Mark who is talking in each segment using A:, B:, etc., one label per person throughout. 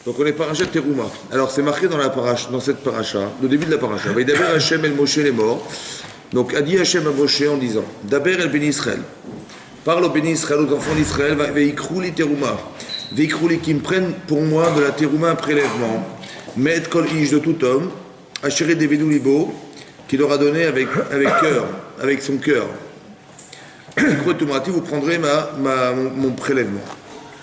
A: Donc on est parachat Teruma. Alors c'est marqué dans cette paracha, le début de la paracha. Vaidaber Hashem el Moshe les morts. Donc a dit Hashem à Moshe en disant Daber el Béni Israël. Parle au Béni Israël, aux enfants d'Israël, Veikrouli Teruma. Veikrouli qui me prennent pour moi de la Teruma un prélèvement. Met kol ish de tout homme. Asheré Devedou Libo, qui leur a donné avec cœur, avec son cœur. Vous prendrez mon prélèvement.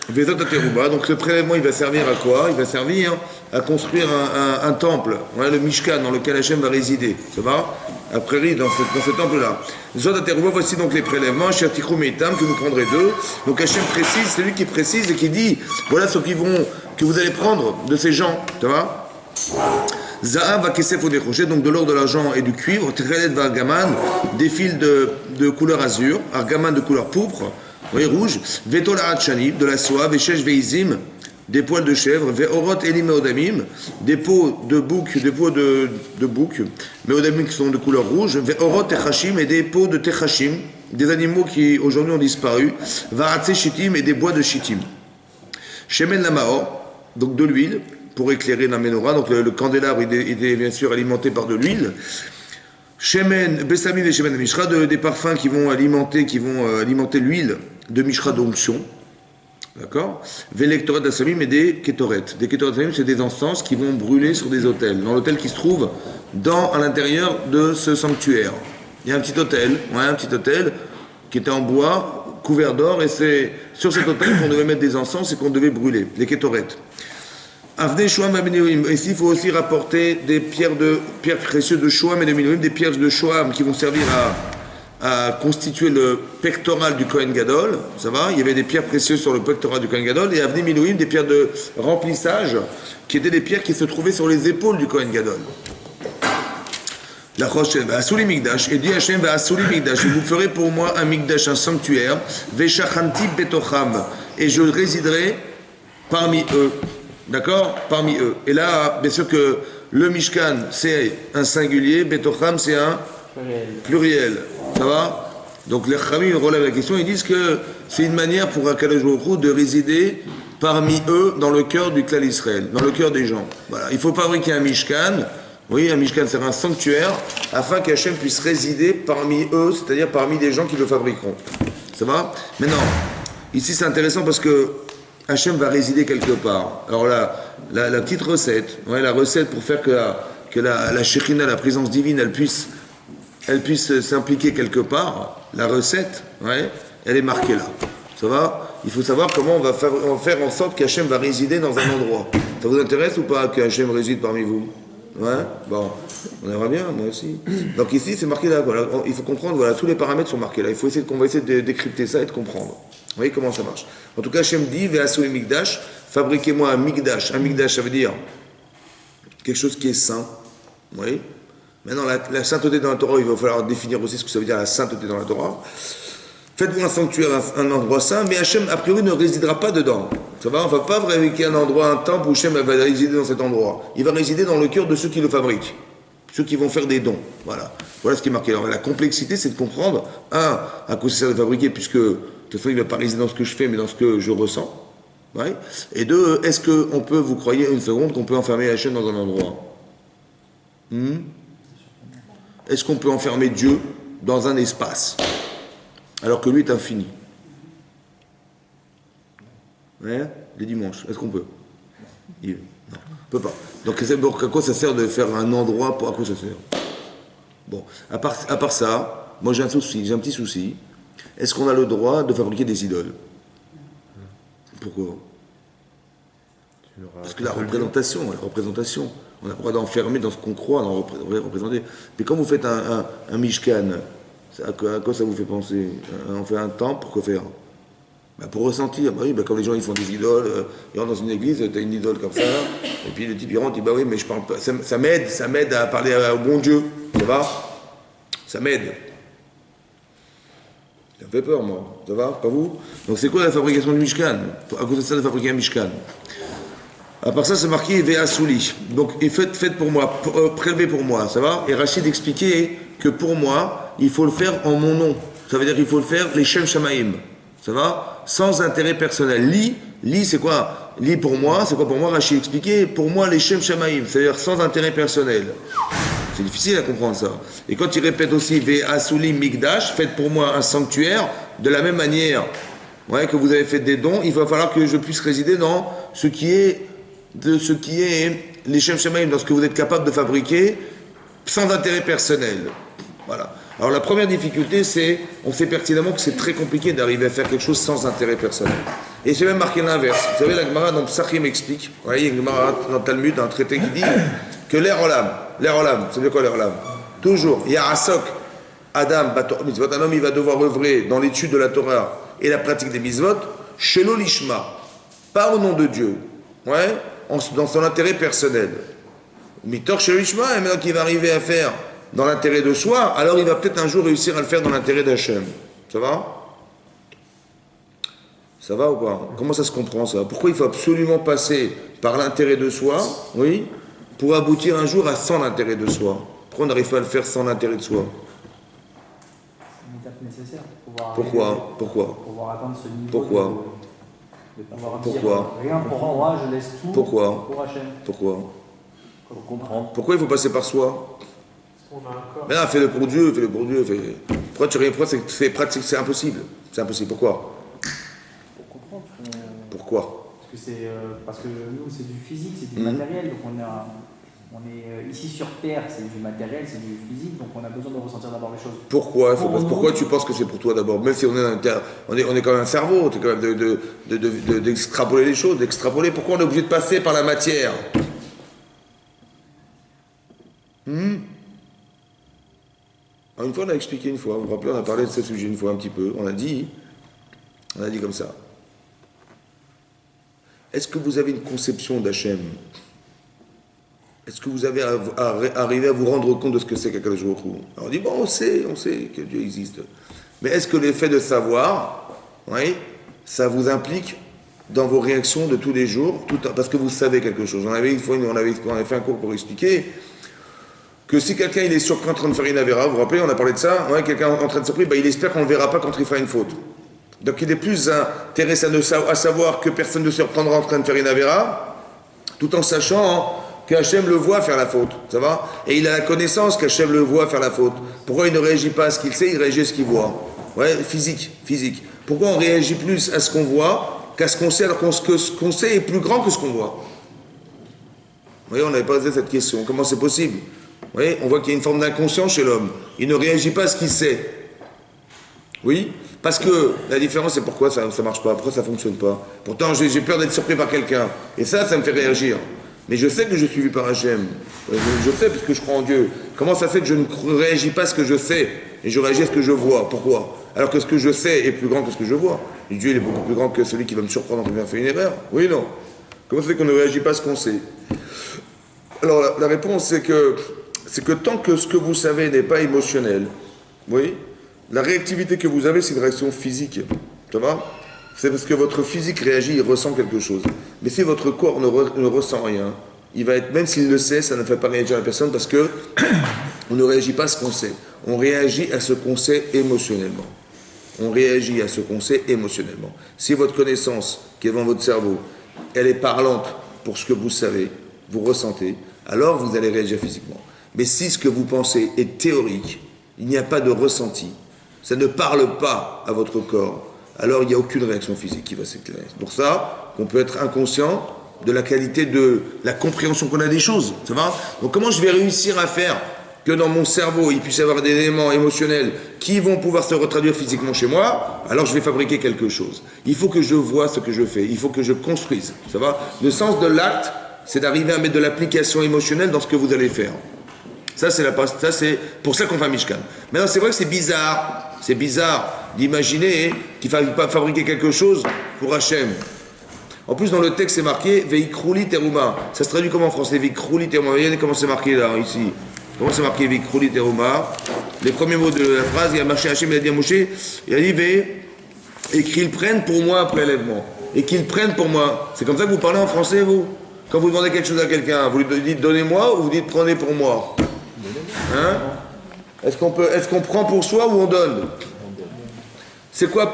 A: Donc ce prélèvement il va servir à quoi? Il va servir à construire un temple, le Mishkan dans lequel Hachem va résider. Ça va? Après dans ce temple-là. Voici donc les prélèvements, que vous prendrez deux. Donc Hachem précise, c'est lui qui précise et qui dit voilà ce que vous allez prendre de ces gens. Ça va? Zahav va kesef ou décrocher, donc de l'or, de l'argent et du cuivre, Trelet va argaman, des fils de couleur azur, argaman de couleur pourpre, rouge, Vetola Hatchani, de la soie, Veshesh Veizim, des poils de chèvre, Veorot Elim Meodamim, des peaux de bouc, Meodamim qui sont de couleur rouge, Veorot Techashim et des peaux de Techashim, des animaux qui aujourd'hui ont disparu, Varatse Shittim et des bois de Shittim. Shemen Lamao, donc de l'huile, pour éclairer la menorah, donc le candélabre était bien sûr alimenté par de l'huile. Shemen, Bessamim et Shemen Mishra, des parfums qui vont alimenter l'huile de Mishra d'onction. D'accord? Velektoret d'Assamim et des Ketoret. Des Ketoret d'Assamim, c'est des encens qui vont brûler sur des autels, dans l'autel qui se trouve à l'intérieur de ce sanctuaire. Il y a un petit autel qui était en bois, couvert d'or, et c'est sur cet autel qu'on devait mettre des encens et qu'on devait brûler, les Ketoret. Ici, il faut aussi rapporter des pierres précieuses de Shoam et de Minuim, des pierres de Shoam qui vont servir à constituer le pectoral du Kohen Gadol. Ça va? Il y avait des pierres précieuses sur le pectoral du Kohen Gadol. Et Avnei Minuim, des pierres de remplissage, qui étaient des pierres qui se trouvaient sur les épaules du Kohen Gadol. La roche, Asuli Migdash, et dit Hashem, Asuli Migdash, vous ferez pour moi un Migdash, un sanctuaire, Veshachanti Betocham, et je résiderai parmi eux. D'accord? Parmi eux. Et là, bien sûr que le Mishkan, c'est un singulier, Betocham, c'est un pluriel. Ça va? Donc les Chachamim relèvent la question, ils disent que c'est une manière pour Akadosh Baruch Hu de résider parmi eux dans le cœur du clan d'Israël, dans le cœur des gens. Voilà. Il faut fabriquer un Mishkan. Oui, un Mishkan, c'est un sanctuaire, afin qu'Hachem puisse résider parmi eux, c'est-à-dire parmi des gens qui le fabriqueront. Ça va? Maintenant, ici c'est intéressant parce que Hachem va résider quelque part. Alors là, la petite recette, la recette pour faire que la Shekhinah, la présence divine, elle puisse s'impliquer quelque part, la recette, elle est marquée là. Ça va? Il faut savoir comment on va faire en sorte qu'Hachem va résider dans un endroit. Ça vous intéresse ou pas que Hachem réside parmi vous? Ouais, bon, on aimerait bien, moi aussi. Donc ici, c'est marqué là. Voilà. Il faut comprendre, voilà, tous les paramètres sont marqués là. On va essayer de décrypter ça et de comprendre. Vous voyez comment ça marche. En tout cas, Hachem dit, Ve'asui Migdash, fabriquez-moi un Migdash. Un Migdash, ça veut dire quelque chose qui est saint. Vous voyez? Maintenant, la sainteté dans la Torah, il va falloir définir aussi ce que ça veut dire la sainteté dans la Torah. Faites-vous un sanctuaire, un endroit saint, mais Hachem, a priori, ne résidera pas dedans. Ça va? On ne va pas fabriquer un endroit, un temple où Hachem va résider dans cet endroit. Il va résider dans le cœur de ceux qui le fabriquent, ceux qui vont faire des dons. Voilà ce qui est marqué. Alors, la complexité, c'est de comprendre, à quoi ça sert de fabriquer, puisque, de toute façon, il ne va pas résider dans ce que je fais, mais dans ce que je ressens. Ouais. Et deux, est-ce qu'on peut, vous croyez une seconde, qu'on peut enfermer Hachem dans un endroit? Est-ce qu'on peut enfermer Dieu dans un espace alors que lui est infini? Les dimanches, est-ce qu'on peut? Non, on peut pas. Donc à quoi ça sert de faire un endroit à quoi ça sert? Bon, à part ça, moi j'ai un petit souci. Est-ce qu'on a le droit de fabriquer des idoles? Pourquoi? Parce que la représentation, on a le droit d'enfermer dans ce qu'on croit, d'en représenter. Mais quand vous faites un Mishkan, à quoi ça vous fait penser? On fait un temple, pourquoi faire? Pour ressentir. Oui, quand les gens ils font des idoles, ils rentrent dans une église, tu as une idole comme ça, et puis le type il rentre, il dit oui, mais je parle pas. Ça m'aide à parler au bon Dieu. Ça va? Ça m'aide. Ça me fait peur, moi. Ça va? Pas vous? Donc c'est quoi la fabrication du Mishkan? À cause de ça, de fabriquer un Mishkan. À part ça, c'est marqué Ve'asuli. Donc, faites pour moi, prélevez pour moi, ça va? Et Rachid expliquait que pour moi, il faut le faire en mon nom. Ça veut dire qu'il faut le faire les Shem Shamaim. Ça va? Sans intérêt personnel. Li, c'est quoi? Lis pour moi, c'est quoi pour moi? Rachid expliqué. Pour moi, les Shem Shamaim, c'est-à-dire sans intérêt personnel. C'est difficile à comprendre ça. Et quand il répète aussi Ve Asulim Mikdash, faites pour moi un sanctuaire, de la même manière que vous avez fait des dons, il va falloir que je puisse résider dans ce qui est les Shem Shamaim, dans ce que vous êtes capable de fabriquer sans intérêt personnel. Voilà. Alors la première difficulté, c'est, on sait pertinemment que c'est très compliqué d'arriver à faire quelque chose sans intérêt personnel. Et j'ai même marqué l'inverse. Vous savez, la Gemara dans Psachim explique, vous voyez, une Gemara dans Talmud, un traité qui dit que l'air olam, c'est de quoi l'air olam? Toujours, il y a Asok, Adam, Mitzvot, un homme, il va devoir œuvrer dans l'étude de la Torah et la pratique des mitzvot, Shelo Lishma, pas au nom de Dieu, dans son intérêt personnel. Mitor Shelo Lishma, et maintenant qu'il va arriver à faire dans l'intérêt de soi, alors il va peut-être un jour réussir à le faire dans l'intérêt d'Hachem. Ça va? Ça va ou pas? Comment ça se comprend ça? Pourquoi il faut absolument passer par l'intérêt de soi, pour aboutir un jour à sans l'intérêt de soi? Pourquoi on n'arrive pas à le faire sans l'intérêt de soi?
B: C'est une étape nécessaire pour pouvoir
A: Pourquoi?
B: pouvoir atteindre ce niveau
A: Pourquoi?
B: de pouvoir
A: Pourquoi?
B: dire rien pour moi, je laisse tout pour Hachem.
A: Pourquoi?
B: Pour comprendre.
A: Pourquoi il faut passer par soi?
B: On a un corps.
A: Mais là, fais-le pour Dieu, Pourquoi tu rien? Pourquoi c'est pratique? C'est impossible. C'est impossible. Pourquoi?
B: Pour comprendre.
A: Pourquoi?
B: Parce que nous, c'est du physique, c'est du matériel. Donc on est ici sur Terre, c'est du matériel, c'est du physique. Donc on a besoin de ressentir d'abord les choses.
A: Pourquoi tu penses que c'est pour toi d'abord? Même si on est quand même un cerveau, tu es quand même d'extrapoler les choses, d'extrapoler. Pourquoi on est obligé de passer par la matière? Alors une fois, on a expliqué une fois, vous vous rappelez, on a parlé de ce sujet une fois un petit peu, on a dit comme ça. Est-ce que vous avez une conception d'Hachem? Est-ce que vous avez arrivé à vous rendre compte de ce que c'est qu'Akadosh Baruch Hu? Alors on dit, bon, on sait que Dieu existe. Mais est-ce que l'effet de savoir, ça vous implique dans vos réactions de tous les jours, parce que vous savez quelque chose? On avait fait un cours pour expliquer que si quelqu'un il est surpris en train de faire une avéra, vous vous rappelez, on a parlé de ça, quelqu'un en train de surpris, il espère qu'on ne le verra pas quand il fera une faute. Donc il est plus intéressé à savoir que personne ne se reprendra en train de faire une avéra, tout en sachant qu'Hachem le voit faire la faute, ça va? Et il a la connaissance qu'Hachem le voit faire la faute. Pourquoi il ne réagit pas à ce qu'il sait, il réagit à ce qu'il voit? Physique. Pourquoi on réagit plus à ce qu'on voit qu'à ce qu'on sait, alors que ce qu'on sait est plus grand que ce qu'on voit? Vous voyez, on n'avait pas posé cette question. Comment c'est possible? Vous voyez, on voit qu'il y a une forme d'inconscience chez l'homme. Il ne réagit pas à ce qu'il sait. Oui? Parce que la différence, c'est pourquoi ça ne marche pas, pourquoi ça ne fonctionne pas. Pourtant, j'ai peur d'être surpris par quelqu'un. Et ça me fait réagir. Mais je sais que je suis vu par Hachem. Je sais parce que je crois en Dieu. Comment ça fait que je ne réagis pas à ce que je sais et je réagis à ce que je vois? Pourquoi? Alors que ce que je sais est plus grand que ce que je vois. Et Dieu il est beaucoup plus grand que celui qui va me surprendre en train de faire une erreur. Oui, non. Comment ça fait qu'on ne réagit pas à ce qu'on sait? Alors la réponse c'est que tant que ce que vous savez n'est pas émotionnel, oui, la réactivité que vous avez c'est une réaction physique. Ça va? C'est parce que votre physique réagit, il ressent quelque chose. Mais si votre corps ne ressent rien, il va être, même s'il le sait, ça ne fait pas réagir la personne parce que on ne réagit pas à ce qu'on sait. On réagit à ce qu'on sait émotionnellement. On réagit à ce qu'on sait émotionnellement. Si votre connaissance qui est dans votre cerveau, elle est parlante pour ce que vous savez, vous ressentez, alors vous allez réagir physiquement. Mais si ce que vous pensez est théorique, il n'y a pas de ressenti, ça ne parle pas à votre corps, alors il n'y a aucune réaction physique qui va s'éclairer. C'est pour ça qu'on peut être inconscient de la qualité de la compréhension qu'on a des choses. Ça va? Donc comment je vais réussir à faire que dans mon cerveau, il puisse y avoir des éléments émotionnels qui vont pouvoir se retraduire physiquement chez moi? Alors je vais fabriquer quelque chose. Il faut que je vois ce que je fais. Il faut que je construise. Ça va? Le sens de l'acte, c'est d'arriver à mettre de l'application émotionnelle dans ce que vous allez faire. Ça, c'est pour ça qu'on fait un Mishkan. Maintenant, c'est vrai que c'est bizarre d'imaginer qu'il ne faille pas fabriquer quelque chose pour Hachem. En plus, dans le texte, c'est marqué Veikrouli Teruma. Ça se traduit comment en français? Veikrouli Teruma. Regardez comment c'est marqué là, ici. Comment c'est marqué Veikrouli Teruma? Les premiers mots de la phrase, il y a marché Hachem, il a dit à Moshe, il a dit et qu'ils prennent pour moi un prélèvement. Et qu'ils prennent pour moi. C'est comme ça que vous parlez en français, vous? Quand vous demandez quelque chose à quelqu'un, vous lui dites donnez-moi ou vous dites prenez pour moi? Hein? Est-ce qu'on prend pour soi ou on donne? C'est quoi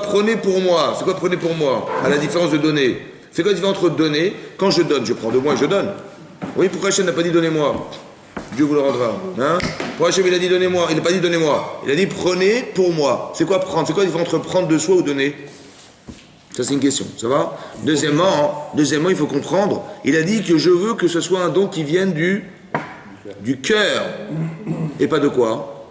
A: prenez pour moi? C'est quoi prenez pour moi? À la différence de donner. C'est quoi la différence entre donner? Quand je donne, je prends de moi et je donne. Oui, pourquoi Hachem n'a pas dit donnez-moi? Dieu vous le rendra. Hein? Pourquoi Hachem il a dit donnez-moi? Il n'a pas dit donnez-moi. Il a dit prenez pour moi. C'est quoi prendre? C'est quoi la différence entre prendre de soi ou donner? Ça, c'est une question. Ça va? Deuxièmement, il faut comprendre. Il a dit que je veux que ce soit un don qui vienne du cœur. Et pas de quoi?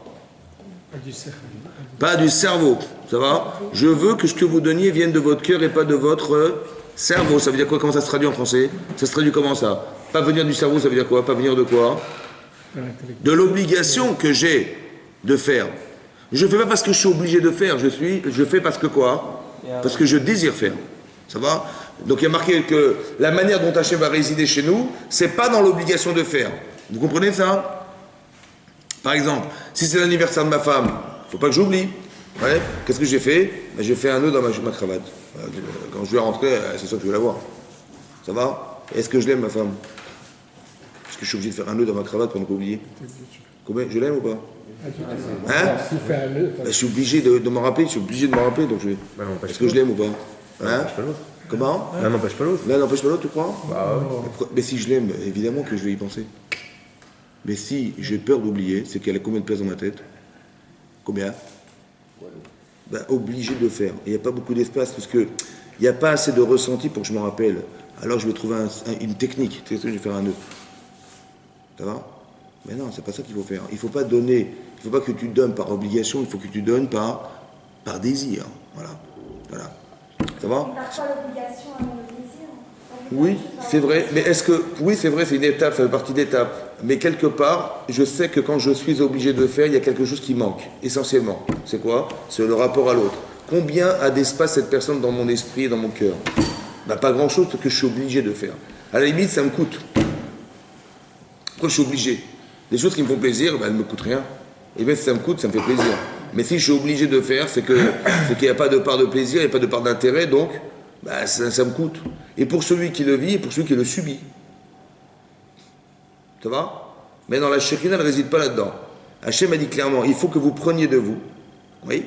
A: Pas du cerveau. Ça va? Je veux que ce que vous donniez vienne de votre cœur et pas de votre cerveau. Ça veut dire quoi? Comment ça se traduit en français? Ça se traduit comment ça? Pas venir du cerveau, ça veut dire quoi? Pas venir de quoi? De l'obligation que j'ai de faire. Je ne fais pas parce que je suis obligé de faire. Je fais parce que quoi? Parce que je désire faire. Ça va? Donc il y a marqué que la manière dont Hachem va résider chez nous, c'est pas dans l'obligation de faire. Vous comprenez ça? Par exemple, si c'est l'anniversaire de ma femme, il ne faut pas que j'oublie. Ouais. Qu'est-ce que j'ai fait? Ben, j'ai fait un nœud dans ma cravate. Quand je vais rentrer, c'est ça que je vais la voir. Ça va? Est-ce que je l'aime, ma femme? Est-ce que je suis obligé de faire un nœud dans ma cravate pour ne pas oublier? Combien? Je l'aime ou pas? Hein? Ben, je suis obligé de m'en rappeler. Je suis obligé de m'en rappeler. Donc est-ce que je l'aime ou pas? Hein? Comment?
C: L'un n'empêche pas l'autre.
A: L'un n'empêche pas l'autre, tu crois?
C: Bah,
A: Mais si je l'aime, évidemment que je vais y penser. Mais si j'ai peur d'oublier, c'est qu'elle a combien de place dans ma tête? Combien? Ben, obligé de faire. Il n'y a pas beaucoup d'espace parce qu'il n'y a pas assez de ressenti pour que je m'en rappelle. Alors je vais trouver une technique. Tu sais ce que je vais faire un nœud. Ça va? Mais non, c'est pas ça qu'il faut faire. Il ne faut pas donner. Il ne faut pas que tu donnes par obligation. Il faut que tu donnes par désir. Voilà. Ça va?
D: Parfois l'obligation a le désir.
A: Oui, c'est vrai. Mais est-ce que... Oui, c'est vrai, c'est une étape, ça fait partie d'étape. Mais quelque part, je sais que quand je suis obligé de faire, il y a quelque chose qui manque, essentiellement. C'est quoi? C'est le rapport à l'autre. Combien a d'espace cette personne dans mon esprit et dans mon cœur? Ben, pas grand-chose parce que je suis obligé de faire. À la limite, ça me coûte. Pourquoi je suis obligé? Les choses qui me font plaisir, ben, elles ne me coûtent rien. Et bien si ça me coûte, ça me fait plaisir. Mais si je suis obligé de faire, c'est qu'il n'y a pas de part de plaisir, il n'y a pas de part d'intérêt, donc ben, ça me coûte. Et pour celui qui le vit et pour celui qui le subit. Ça va? Mais dans la Shekhina, elle ne réside pas là-dedans. Hachem a dit clairement, il faut que vous preniez de vous. Oui?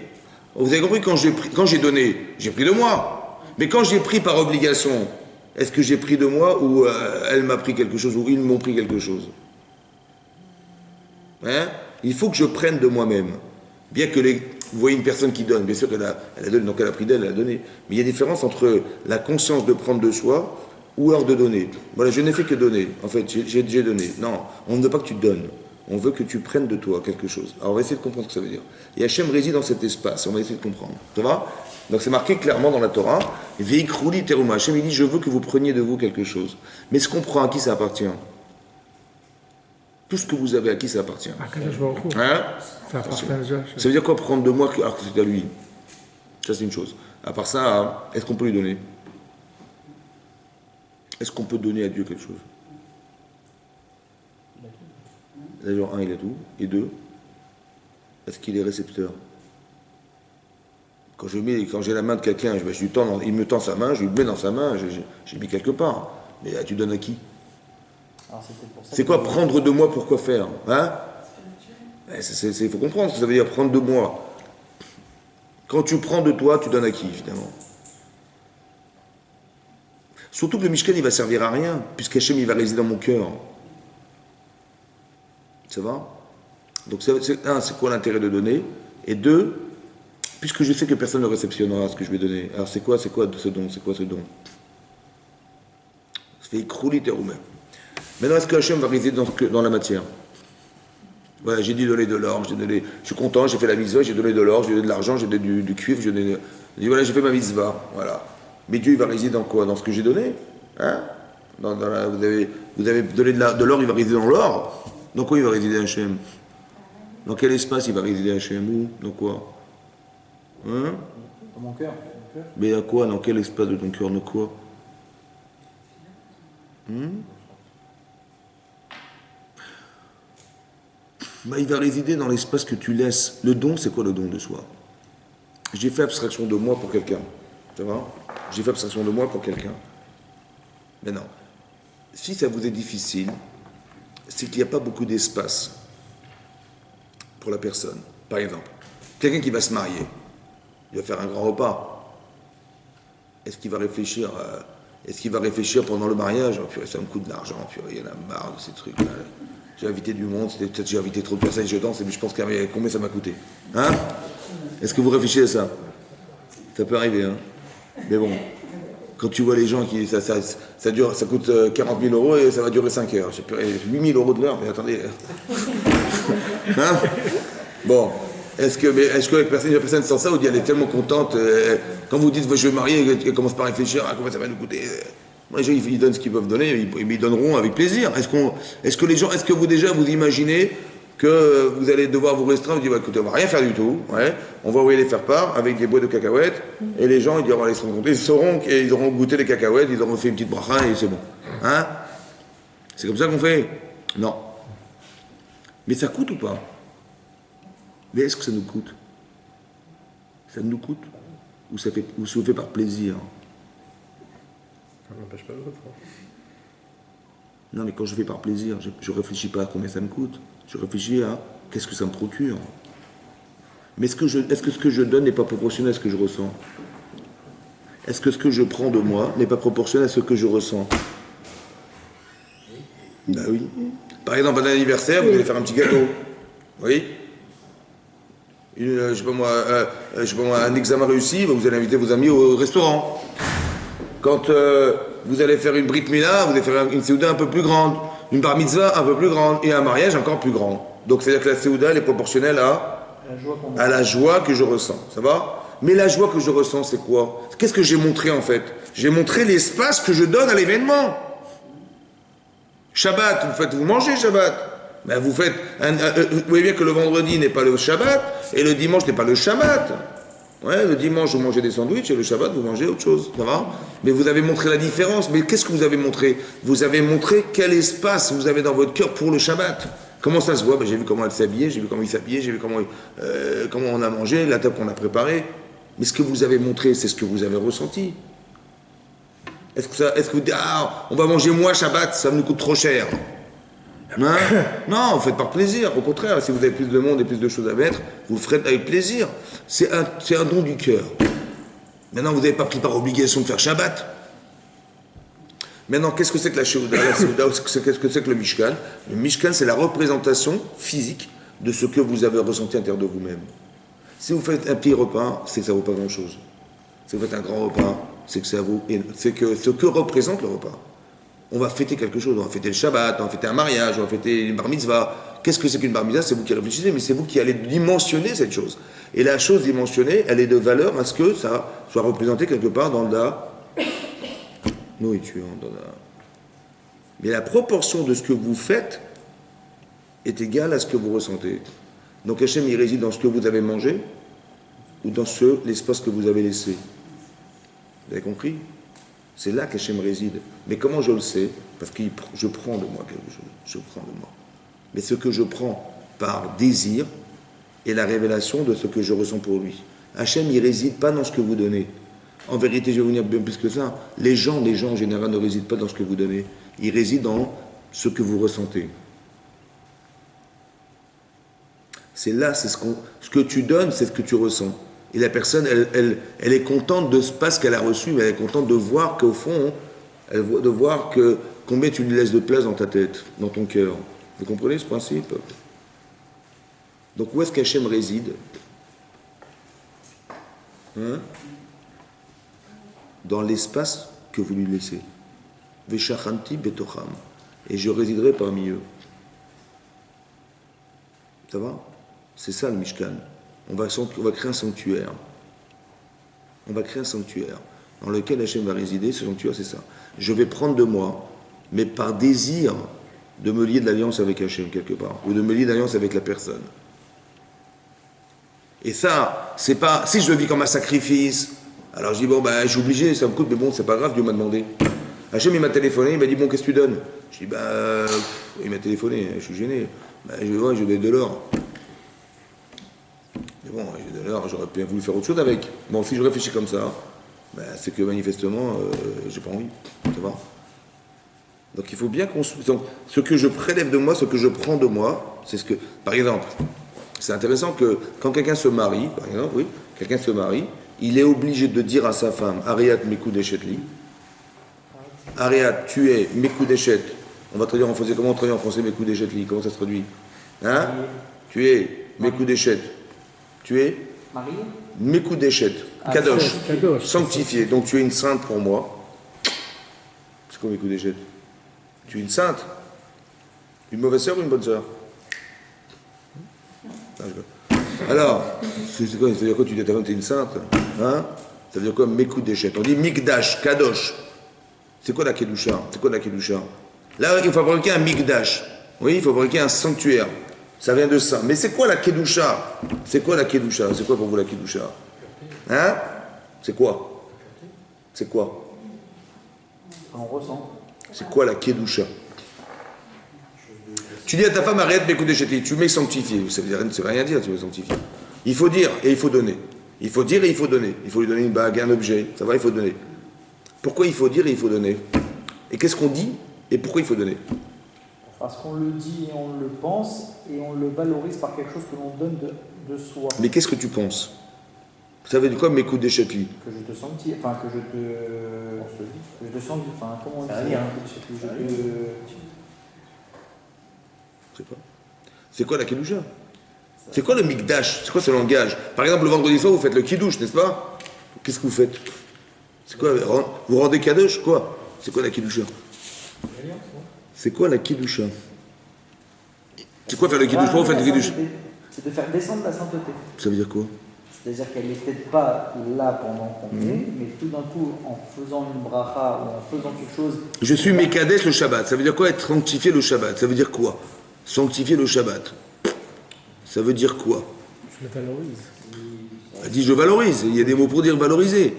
A: Vous avez compris, quand j'ai donné, j'ai pris de moi. Mais quand j'ai pris par obligation, est-ce que j'ai pris de moi ou elle m'a pris quelque chose ou ils m'ont pris quelque chose? Hein? Il faut que je prenne de moi-même. Bien que vous voyez une personne qui donne, bien sûr qu'elle a donné, donc elle a pris d'elle, elle a donné. Mais il y a une différence entre la conscience de prendre de soi ou alors de donner. Voilà, je n'ai fait que donner. En fait, j'ai donné. Non, on ne veut pas que tu donnes. On veut que tu prennes de toi quelque chose. Alors on va essayer de comprendre ce que ça veut dire. Et Hachem réside dans cet espace. On va essayer de comprendre. Ça va? Donc c'est marqué clairement dans la Torah. Veikrouli teruma. Hachem il dit, je veux que vous preniez de vous quelque chose. Mais ce qu'on prend, à qui ça appartient? Tout ce que vous avez, à qui ça appartient? Hein?
E: Ça appartient à Dieu.
A: Ça veut dire quoi prendre de moi alors que c'est à lui? Ça c'est une chose. À part ça, est-ce qu'on peut lui donner? Est-ce qu'on peut donner à Dieu quelque chose? D'ailleurs, un, il a tout. Et deux, est-ce qu'il est récepteur? Quand j'ai la main de quelqu'un, il me tend sa main, je lui mets dans sa main, j'ai mis quelque part. Mais tu donnes à qui? C'est quoi prendre de moi pour quoi faire? Hein? Il faut comprendre ce que ça veut dire prendre de moi. Quand tu prends de toi, tu donnes à qui, finalement? Surtout que le Mishkan, il va servir à rien, puisqu'Hachem, il va résider dans mon cœur. Ça va? Donc, c'est quoi l'intérêt de donner? Et deux, puisque je sais que personne ne réceptionnera ce que je vais donner, alors c'est quoi ce don? C'est quoi ce don? C'est écrouler tes roumains. Maintenant, est-ce que Hachem va résider dans la matière? Voilà, j'ai dit donner de l'or, je suis content, j'ai fait la mitzvah, j'ai donné de l'or, j'ai donné de l'argent, j'ai donné du cuivre, j'ai dit voilà, j'ai fait ma mitzvah, voilà. Mais Dieu, il va résider dans quoi? Dans ce que j'ai donné? Hein? Vous avez donné de l'or, il va résider dans l'or. Dans quoi il va résider Hachem? Dans quel espace il va résider Hachem? Où? Dans quoi? Hein?
B: Dans mon cœur.
A: Mais à quoi? Dans quel espace de ton cœur? Dans quoi? Il va résider dans l'espace que tu laisses. Le don, c'est quoi le don de soi? J'ai fait abstraction de moi pour quelqu'un. Ça va? J'ai fait abstraction de moi pour quelqu'un. Mais non. Si ça vous est difficile, c'est qu'il n'y a pas beaucoup d'espace pour la personne. Par exemple, quelqu'un qui va se marier, il va faire un grand repas. Est-ce qu'il va réfléchir Est-ce qu'il va réfléchir pendant le mariage? Oh, purée, ça me coûte de l'argent, purée, il y en a marre de ces trucs-là. J'ai invité du monde, peut-être j'ai invité trop de personnes, je danse, mais je pense combien ça m'a coûté. Hein? Est-ce que vous réfléchissez à ça? Ça peut arriver, hein? Mais bon, quand tu vois les gens qui. Ça coûte 40 000 euros et ça va durer 5 heures. J'ai payé 8 000 euros de l'heure, mais attendez. Hein? Bon. Est-ce que la personne sent ça ou dit elle est tellement contente quand vous dites je vais me marier, elle commence par réfléchir à combien ça va nous coûter. Les gens ils donnent ce qu'ils peuvent donner, ils donneront avec plaisir. Est-ce que vous déjà vous imaginez que vous allez devoir vous restreindre, vous dites écoutez on va rien faire du tout, ouais, on va envoyer les faire part avec des boîtes de cacahuètes et les gens ils diront allez se rencontrer, ils sauront qu'ils auront goûté les cacahuètes, ils auront fait une petite bracha et c'est bon. Hein? C'est comme ça qu'on fait? Non. Mais ça coûte ou pas? Mais est-ce que ça nous coûte? Ça nous coûte? Ou ça se fait par plaisir?
C: Ça n'empêche pas l'autre.
A: Non, mais quand je fais par plaisir, je ne réfléchis pas à combien ça me coûte. Je réfléchis à qu'est-ce que ça me procure. Mais est-ce que ce que je donne n'est pas proportionnel à ce que je ressens? Est-ce que ce que je prends de moi n'est pas proportionnel à ce que je ressens? Ben oui. Par exemple, à un anniversaire, vous allez faire un petit gâteau. Oui? Je sais pas moi, un examen réussi, vous allez inviter vos amis au restaurant. Quand vous allez faire une brit mila, vous allez faire une séouda un peu plus grande, une bar mitzvah un peu plus grande, et un mariage encore plus grand. Donc c'est-à-dire que la séouda, elle est proportionnelle à la joie que je ressens. Ça va? Mais la joie que je ressens, c'est quoi? Qu'est-ce que j'ai montré en fait? J'ai montré l'espace que je donne à l'événement. Shabbat, vous mangez Shabbat. Ben vous voyez bien que le vendredi n'est pas le Shabbat et le dimanche n'est pas le Shabbat. Ouais, le dimanche vous mangez des sandwichs et le Shabbat vous mangez autre chose, ça va? Mais vous avez montré la différence. Mais qu'est-ce que vous avez montré? Vous avez montré quel espace vous avez dans votre cœur pour le Shabbat. Comment ça se voit? Ben, j'ai vu comment elle s'habillait, j'ai vu comment il s'habillait, j'ai vu comment on a mangé, la table qu'on a préparée. Mais ce que vous avez montré, c'est ce que vous avez ressenti. Est-ce que vous dites on va manger moins Shabbat, ça nous coûte trop cher? Hein? Non, vous faites par plaisir. Au contraire, si vous avez plus de monde et plus de choses à mettre, vous le ferez avec plaisir. C'est un don du cœur. Maintenant, vous n'avez pas pris par obligation de faire Shabbat. Maintenant, qu'est-ce que c'est que la Séouda? Qu'est-ce que c'est que le Mishkan? Le Mishkan, c'est la représentation physique de ce que vous avez ressenti à l'intérieur de vous-même. Si vous faites un petit repas, c'est que ça ne vaut pas grand-chose. Si vous faites un grand repas, c'est que ça vaut. C'est que ce que représente le repas. On va fêter quelque chose, on va fêter le Shabbat, on va fêter un mariage, on va fêter une bar mitzvah. Qu'est-ce que c'est qu'une bar mitzvah? C'est vous qui réfléchissez, mais c'est vous qui allez dimensionner cette chose. Et la chose dimensionnée, elle est de valeur à ce que ça soit représenté quelque part dans la nourriture. Mais la proportion de ce que vous faites est égale à ce que vous ressentez. Donc Hachem, il réside dans ce que vous avez mangé ou dans l'espace que vous avez laissé. Vous avez compris? C'est là qu'Hachem réside. Mais comment je le sais? Parce que je prends de moi quelque chose. Je prends de moi. Mais ce que je prends par désir est la révélation de ce que je ressens pour lui. Hachem, il ne réside pas dans ce que vous donnez. En vérité, je vais vous dire bien plus que ça. Les gens en général ne résident pas dans ce que vous donnez. Ils résident dans ce que vous ressentez. C'est là, ce que tu donnes, c'est ce que tu ressens. Et la personne, elle est contente de pas ce qu'elle a reçu, mais elle est contente de voir qu'au fond, de voir que combien tu lui laisses de place dans ta tête, dans ton cœur. Vous comprenez ce principe? Donc où est-ce qu'Hachem réside? Hein? Dans l'espace que vous lui laissez. Veshachanti betocham. Et je résiderai parmi eux. Ça va? C'est ça le Mishkan. On va créer un sanctuaire. On va créer un sanctuaire dans lequel Hachem va résider. Ce sanctuaire, c'est ça. Je vais prendre de moi, mais par désir de me lier de l'alliance avec Hachem quelque part, ou de me lier d'alliance avec la personne. Et ça, c'est pas... Si je le vis comme un sacrifice, alors je dis, bon, ben, je suis obligé, ça me coûte, mais bon, c'est pas grave, Dieu m'a demandé. Hachem, il m'a téléphoné, il m'a dit, bon, qu'est-ce que tu donnes? Je dis, ben, il m'a téléphoné, je suis gêné. Ben, je donne de l'or. Mais bon, j'ai de l'or, j'aurais bien voulu faire autre chose avec. Bon, si je réfléchis comme ça, ben, c'est que manifestement, j'ai pas envie. Ça va? Donc il faut bien construire. Donc, ce que je prélève de moi, ce que je prends de moi, c'est ce que. Par exemple, c'est intéressant que quand quelqu'un se marie, par exemple, oui, quelqu'un se marie, il est obligé de dire à sa femme, Ariat Mikou Deshetli, Aria, tu es Mekudeshet. On va traduire en français. Comment on traduit en français Mekudeshet? Comment ça se traduit? Hein? Tu es Mekudeshet. Tu es
B: Marié.
A: Mekudeshet. Kadosh.
C: Kadosh.
A: Sanctifié. Donc tu es une sainte pour moi. C'est quoi Mekudeshet? Tu es une sainte. Une mauvaise sœur ou une bonne sœur? Alors, c'est quoi? Ça veut dire quoi? Tu dis à ta femme que tu es une sainte? Hein? Ça veut dire quoi? Mekudeshet. On dit Mikdash, Kadosh. C'est quoi la Kedusha? C'est quoi la Kedusha? Là, il faut fabriquer un Mikdash. Oui, il faut fabriquer un sanctuaire. Ça vient de ça. Mais c'est quoi la Kedusha? C'est quoi la Kedusha? C'est quoi pour vous la Kedusha? Hein? C'est quoi? C'est quoi?
B: On ressent.
A: C'est quoi la Kedusha? Tu dis à ta femme, arrête Mekudeshet. Tu mets sanctifié. Ça veut rien dire, tu veux sanctifier. Il faut dire et il faut donner. Il faut dire et il faut donner. Il faut lui donner une bague, un objet. Ça va, il faut donner. Pourquoi il faut dire et il faut donner? Et qu'est-ce qu'on dit et pourquoi il faut donner?
B: Parce qu'on le dit et on le pense et on le valorise par quelque chose que l'on donne de soi.
A: Mais qu'est-ce que tu penses? Ça veut dire quoi Mekudeshet?
B: Que je te sanctifie, enfin que je te sanctifie, enfin comment on dit?
A: C'est quoi? C'est quoi la Kedusha? C'est quoi le Mikdash? C'est quoi ce langage? Par exemple, le vendredi soir, vous faites le Kiddush, n'est-ce pas? Qu'est-ce que vous faites? C'est quoi? Vous rendez Kadosh? Quoi? C'est quoi la Kedusha? C'est quoi la Kedusha? C'est quoi faire le Kiddush? Pourquoi vous faites le Kiddush?
B: C'est de faire descendre la sainteté.
A: Ça veut dire quoi?
B: C'est-à-dire qu'elle n'est peut-être pas là pendant qu'on est, mais tout d'un coup, en faisant une bracha ou en faisant quelque chose...
A: Je suis Mekadesh le Shabbat. Ça veut dire quoi être sanctifié le Shabbat? Ça veut dire quoi? Sanctifier le Shabbat. Ça veut dire quoi?
C: Je le valorise.
A: Elle dit je valorise. Il y a des mots pour dire valoriser.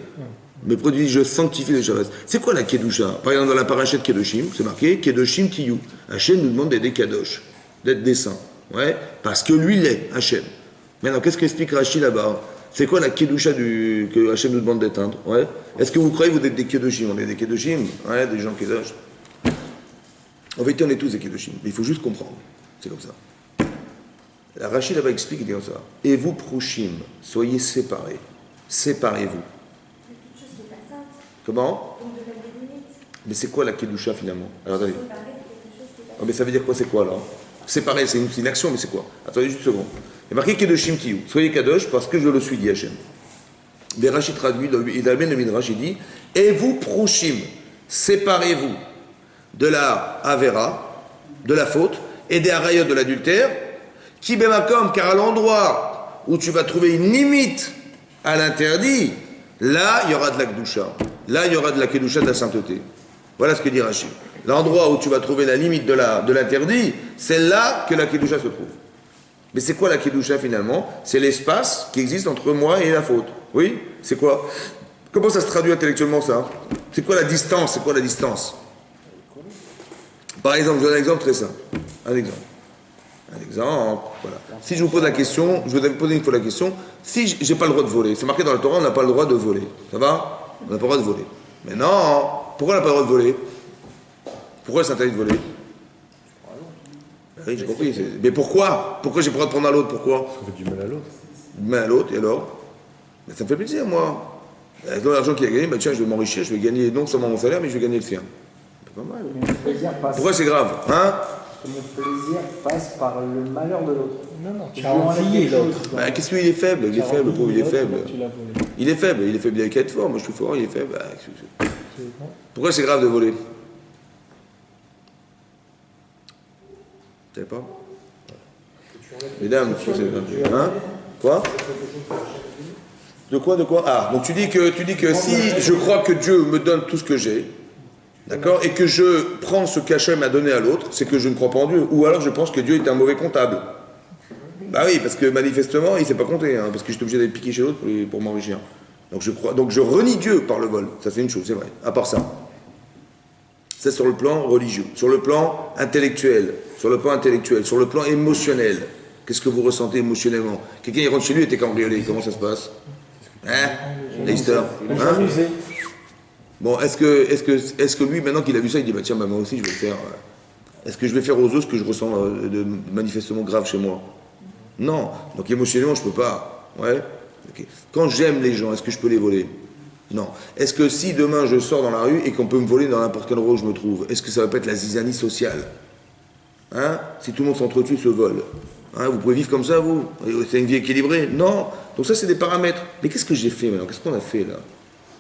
A: Mais pour dire je sanctifie le Shabbat. C'est quoi la Kedusha? Par exemple, dans la parachet Kedoshim, c'est marqué Kedoshim Tiyu. Hachem nous demande d'être des Kadosh, d'être des saints. Ouais, parce que lui l'est, Hachem. Maintenant, qu'est-ce qu'explique Rashi là-bas? C'est quoi la Kedusha que Hachem nous demande d'éteindre? Ouais. Est-ce que vous croyez que vous êtes des Kedoshim? On est des Kedoshim? Ouais, des gens Kedosh. En vérité, on est tous des Kedoshim. Mais il faut juste comprendre. C'est comme ça. La Rashi là-bas explique, il dit comme ça. Et vous, Proshim, soyez séparés. Séparez-vous.
D: C'est toute chose qui n'est pas sainte.
A: Comment?
D: Donc de mettre des limites.
A: Mais c'est quoi la Kedusha finalement? Alors attendez.
D: Séparer de quelque chose qui n'est pas
A: Ah, mais ça veut dire quoi? C'est quoi là? Séparer, c'est une action, mais c'est quoi? Attendez juste une seconde. Il y a marqué Kedoshim Tiyu. Soyez Kadosh parce que je le suis, dit Hachem. Mais Rashi traduit, il amène le Midrash, il dit et vous, Proshim, séparez-vous de la Avera, de la faute, et des Harayot de l'adultère, qui comme car à l'endroit où tu vas trouver une limite à l'interdit, là il y aura de la Kedusha. Là il y aura de la Kedusha de la sainteté. Voilà ce que dit Rashi. L'endroit où tu vas trouver la limite de l'interdit, c'est là que la Kedusha se trouve. Mais c'est quoi la Kedusha finalement? C'est l'espace qui existe entre moi et la faute. Oui? C'est quoi? Comment ça se traduit intellectuellement ça? C'est quoi la distance? C'est quoi la distance? Par exemple, je donne un exemple très simple. Un exemple. Voilà. Si je vous pose la question, je vous avais posé une fois la question, si j'ai pas le droit de voler, c'est marqué dans la Torah, on n'a pas le droit de voler. Ça va? On n'a pas le droit de voler. Mais non, pourquoi on n'a pas le droit de voler? Pourquoi c'est interdit de voler? Oui, j'ai compris. Mais pourquoi? Pourquoi j'ai pas le droit de prendre à l'autre? Pourquoi?
C: Ça fait du mal à l'autre.
A: Du mal à l'autre, et alors? Mais ça me fait plaisir, moi. Avec l'argent qu'il a gagné, bah tiens, je vais m'enrichir, je vais gagner non seulement mon salaire, mais je vais gagner le sien. C'est pas mal.
B: Mon plaisir passe,
A: Pourquoi c'est grave? Hein?
B: mon plaisir passe par le malheur de l'autre.
C: Non,
B: Je
C: tu as
B: lui enlève
C: envié
B: quelque chose.
C: l'autre.
A: Bah, qu'est-ce qu'il est faible? Il est faible, le pauvre, il est faible.
C: Tu l'as volé.
A: Il est faible, il a qu'à être fort. Moi, je suis fort, il est faible. Bah,
C: C'est bon.
A: pourquoi c'est grave de voler? Vous savez pas? Mesdames, pourquoi c'est grave? Hein? Quoi? De quoi? Ah, donc tu dis que si je crois que Dieu me donne tout ce que j'ai, d'accord, et que je prends ce qu'Hachem m'a donné à l'autre, c'est que je ne crois pas en Dieu. Ou alors je pense que Dieu est un mauvais comptable. Bah oui, parce que manifestement, il ne sait pas compter, hein, parce que je suis obligé d'aller piquer chez l'autre pour m'enrichir. Donc je renie Dieu par le vol. Ça c'est une chose, c'est vrai. À part ça. C'est sur le plan religieux, sur le plan intellectuel, sur le plan émotionnel. Qu'est-ce que vous ressentez émotionnellement? Quelqu'un il rentre chez lui et était cambriolé, comment ça se passe? Hein? L'histoire. Hein? Bon, est-ce que lui, maintenant qu'il a vu ça, il dit, bah tiens, bah, moi aussi je vais le faire. Est-ce que je vais faire aux autres ce que je ressens de manifestement grave chez moi? Non. Donc émotionnellement, je peux pas. Ouais. Okay. Quand j'aime les gens, est-ce que je peux les voler? Non. Est-ce que si demain je sors dans la rue et qu'on peut me voler dans n'importe quel endroit où je me trouve, est-ce que ça va pas être la zizanie sociale? Hein? Si tout le monde s'entretue, se vole. Hein? Vous pouvez vivre comme ça, vous? C'est une vie équilibrée? Non. Donc ça, c'est des paramètres. Mais qu'est-ce que j'ai fait maintenant? Qu'est-ce qu'on a fait là?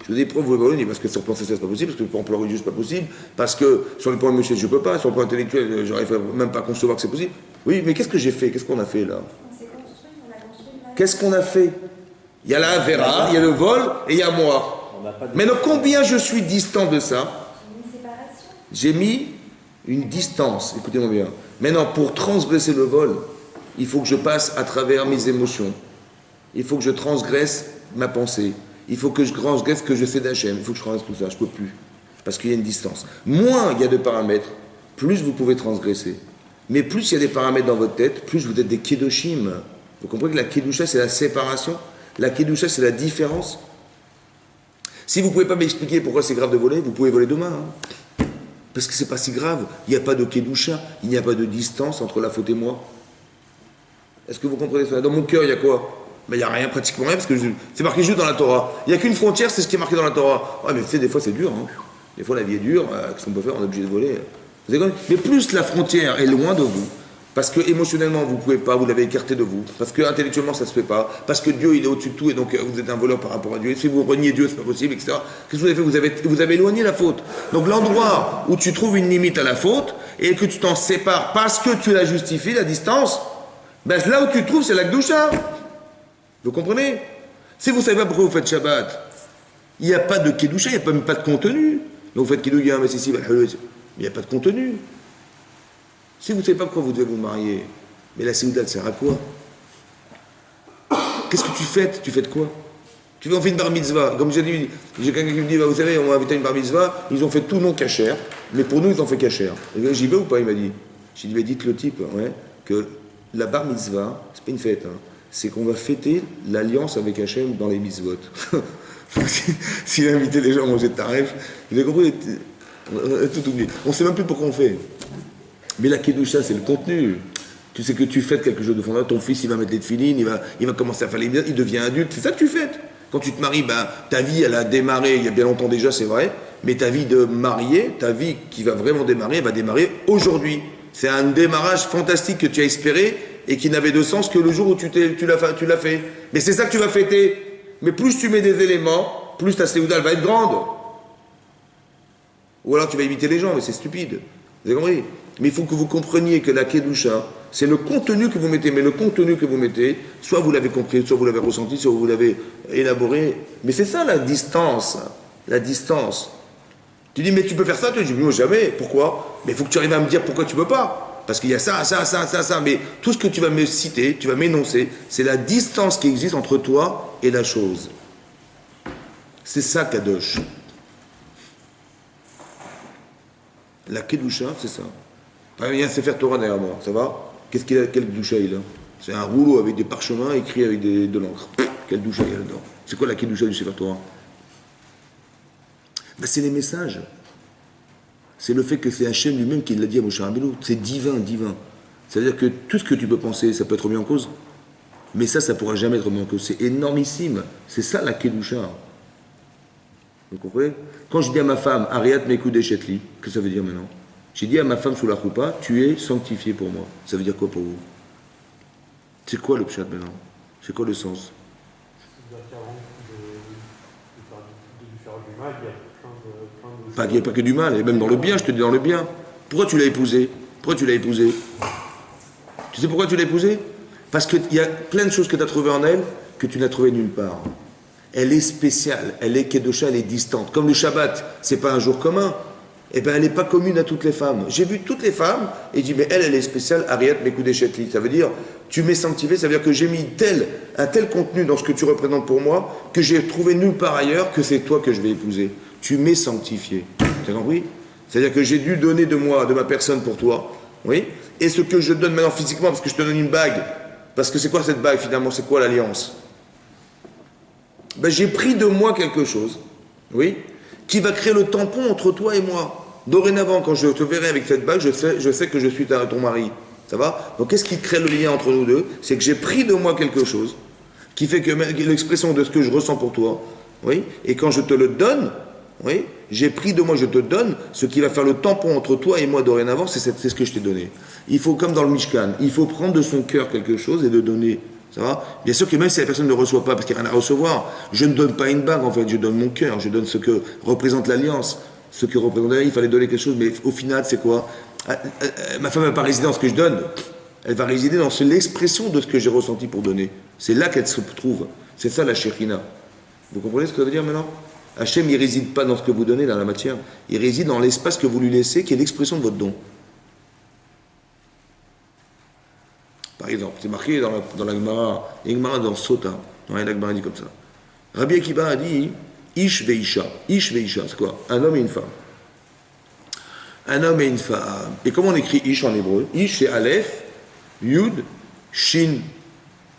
A: Je vous dis, pourquoi vous voulez voler? Parce que sur le plan social, c'est pas possible, parce que sur le plan religieux, c'est pas possible, parce que sur le plan émotionnel, je peux pas, sur le plan intellectuel, j'arrive même pas à concevoir que c'est possible. Oui, mais qu'est-ce que j'ai fait? Qu'est-ce qu'on a fait là?
D: On s'est construit, on a construit une valeur.
A: Qu'est-ce qu'on a fait? Il y a la Vera, il y a le vol et il y a moi.
C: On n'a pas de...
A: Maintenant, combien je suis distant de ça?
D: Une séparation.
A: J'ai mis une distance, écoutez-moi bien. Maintenant, pour transgresser le vol, il faut que je passe à travers mes émotions. Il faut que je transgresse ma pensée. Il faut que je transgresse ce que je sais d'Hachem. Il faut que je transgresse tout ça. Je ne peux plus. Parce qu'il y a une distance. Moins il y a de paramètres, plus vous pouvez transgresser. Mais plus il y a des paramètres dans votre tête, plus vous êtes des kedoshim. Vous comprenez que la kedusha, c'est la séparation. La kedusha, c'est la différence. Si vous ne pouvez pas m'expliquer pourquoi c'est grave de voler, vous pouvez voler demain. Hein. Parce que c'est pas si grave. Il n'y a pas de kedusha. Il n'y a pas de distance entre la faute et moi. Est-ce que vous comprenez ça? Dans mon cœur, il y a quoi? Ben, il n'y a rien, pratiquement rien, parce que c'est marqué juste dans la Torah. Il n'y a qu'une frontière, c'est ce qui est marqué dans la Torah. Ouais, mais tu sais, des fois c'est dur. Hein. Des fois la vie est dure. Qu'est-ce qu'on peut faire? On est obligé de voler. Vous avez compris? Mais plus la frontière est loin de vous, parce que émotionnellement vous ne pouvez pas, vous l'avez écarté de vous, parce que intellectuellement ça ne se fait pas, parce que Dieu il est au-dessus de tout et donc vous êtes un voleur par rapport à Dieu. Et si vous reniez Dieu, c'est pas possible, etc. Qu'est-ce que vous avez fait? Vous avez éloigné la faute. Donc l'endroit où tu trouves une limite à la faute et que tu t'en sépares parce que tu la justifies, la distance, ben là où tu te trouves, c'est la Kedusha. Vous comprenez? Si vous ne savez pas pourquoi vous faites Shabbat, il n'y a pas de Kedusha, il n'y a même pas de contenu. Donc vous faites Kedusha, mais c'est mais il n'y a pas de contenu. Si vous ne savez pas pourquoi vous devez vous marier, mais la Séouda, elle sert à quoi? Qu'est-ce que tu fêtes? Tu fêtes quoi? On fait une bar mitzvah. Comme j'ai dit, j'ai quelqu'un qui me dit, bah, vous savez, on m'a invité à une bar mitzvah, ils ont fait tout non cachère, mais pour nous, ils ont fait cachère. J'y vais ou pas? Il m'a dit. J'ai dit, mais dites le type, ouais, que la bar mitzvah, c'est pas une fête, hein. C'est qu'on va fêter l'alliance avec Hachem dans les mitzvot. S'il a invité les gens à manger de taref, vous avez compris, on a tout oublié. On ne sait même plus pourquoi on fait. Mais la Kedusha, c'est le contenu. Tu sais que tu fêtes quelque chose de fondamental, ton fils il va mettre les tefilines, il va commencer à faire les mitzvot, il devient adulte, c'est ça que tu fêtes. Quand tu te maries, ben, ta vie elle a démarré il y a bien longtemps déjà, c'est vrai, mais ta vie de marié, ta vie qui va vraiment démarrer, elle va démarrer aujourd'hui. C'est un démarrage fantastique que tu as espéré et qui n'avait de sens que le jour où tu l'as fait. Mais c'est ça que tu vas fêter. Mais plus tu mets des éléments, plus ta séouda elle va être grande. Ou alors tu vas imiter les gens, mais c'est stupide. Vous avez compris? Mais il faut que vous compreniez que la Kedusha, c'est le contenu que vous mettez. Mais le contenu que vous mettez, soit vous l'avez compris, soit vous l'avez ressenti, soit vous l'avez élaboré. Mais c'est ça la distance. La distance. Tu dis, mais tu peux faire ça? Tu dis, moi jamais. Pourquoi? Mais il faut que tu arrives à me dire pourquoi tu ne peux pas. Parce qu'il y a ça. Mais tout ce que tu vas me citer, tu vas m'énoncer, c'est la distance qui existe entre toi et la chose. C'est ça, Kadosh. La Kedusha, c'est ça. Il y a un Sefer Torah derrière moi, ça va? Qu'est-ce qu'il a, quel Kedusha il a? C'est un rouleau avec des parchemins écrits avec de l'encre. Quel Kedusha il y a dedans? C'est quoi la Kedusha du Sefer Torah? Ben, c'est les messages. C'est le fait que c'est Hachem lui-même qui l'a dit à Moshe Rabbeinu. C'est divin. C'est-à-dire que tout ce que tu peux penser, ça peut être remis en cause. Mais ça ne pourra jamais être remis en cause. C'est énormissime. C'est ça la Kedusha. Vous comprenez? Quand je dis à ma femme, Ariat Mekou Chetli, qu'est-ce que ça veut dire maintenant? J'ai dit à ma femme sous la choupa, tu es sanctifié pour moi. Ça veut dire quoi pour vous? C'est quoi le pshat maintenant? C'est quoi le sens?
E: C'est-à-dire qu'avant de lui faire du mal, il y a
A: il n'y a pas que du mal, et même dans le bien, je te dis dans le bien. Pourquoi tu l'as épousée? Tu sais pourquoi tu l'as épousée? Parce qu'il y a plein de choses que tu as trouvées en elle que tu n'as trouvées nulle part. Elle est spéciale, elle est Kedusha, elle est distante. Comme le Shabbat, c'est pas un jour commun, et bien elle n'est pas commune à toutes les femmes. J'ai vu toutes les femmes, et dit mais elle est spéciale, Ariat Mekou Chetli. Ça veut dire, tu m'es sanctifié, ça veut dire que j'ai mis un tel contenu dans ce que tu représentes pour moi, que j'ai trouvé nulle part ailleurs que c'est toi que je vais épouser. Tu m'es sanctifié. Tu as compris? C'est-à-dire que j'ai dû donner de moi, de ma personne pour toi. Oui? Et ce que je donne maintenant physiquement, parce que je te donne une bague, parce que c'est quoi cette bague finalement? C'est quoi l'alliance? Ben, j'ai pris de moi quelque chose, oui, qui va créer le tampon entre toi et moi. Dorénavant, quand je te verrai avec cette bague, je sais que je suis ton mari. Ça va? Donc qu'est-ce qui crée le lien entre nous deux? C'est que j'ai pris de moi quelque chose qui fait que l'expression de ce que je ressens pour toi Oui. Et quand je te le donne, oui, j'ai pris de moi, je te donne, ce qui va faire le tampon entre toi et moi dorénavant, c'est ce que je t'ai donné. Il faut, comme dans le Mishkan, il faut prendre de son cœur quelque chose et de donner. Ça va? Bien sûr que même si la personne ne reçoit pas, parce qu'il n'y a rien à recevoir, je ne donne pas une bague en fait, je donne mon cœur, je donne ce que représente l'alliance, ce que représente, il fallait donner quelque chose, mais au final, c'est quoi? Ma femme ne va pas résider dans ce que je donne, elle va résider dans l'expression de ce que j'ai ressenti pour donner. C'est là qu'elle se trouve. C'est ça la Shekhina. Vous comprenez ce que ça veut dire maintenant? Hachem, il ne réside pas dans ce que vous donnez, dans la matière. Il réside dans l'espace que vous lui laissez, qui est l'expression de votre don. Par exemple, c'est marqué dans la Gemara, dans Sota, la Gemara dit comme ça. Rabbi Akiba a dit Ish veisha. Ish veisha, c'est quoi? Un homme et une femme. Un homme et une femme. Et comment on écrit Ish en hébreu? Ish, c'est Aleph, Yud, Shin.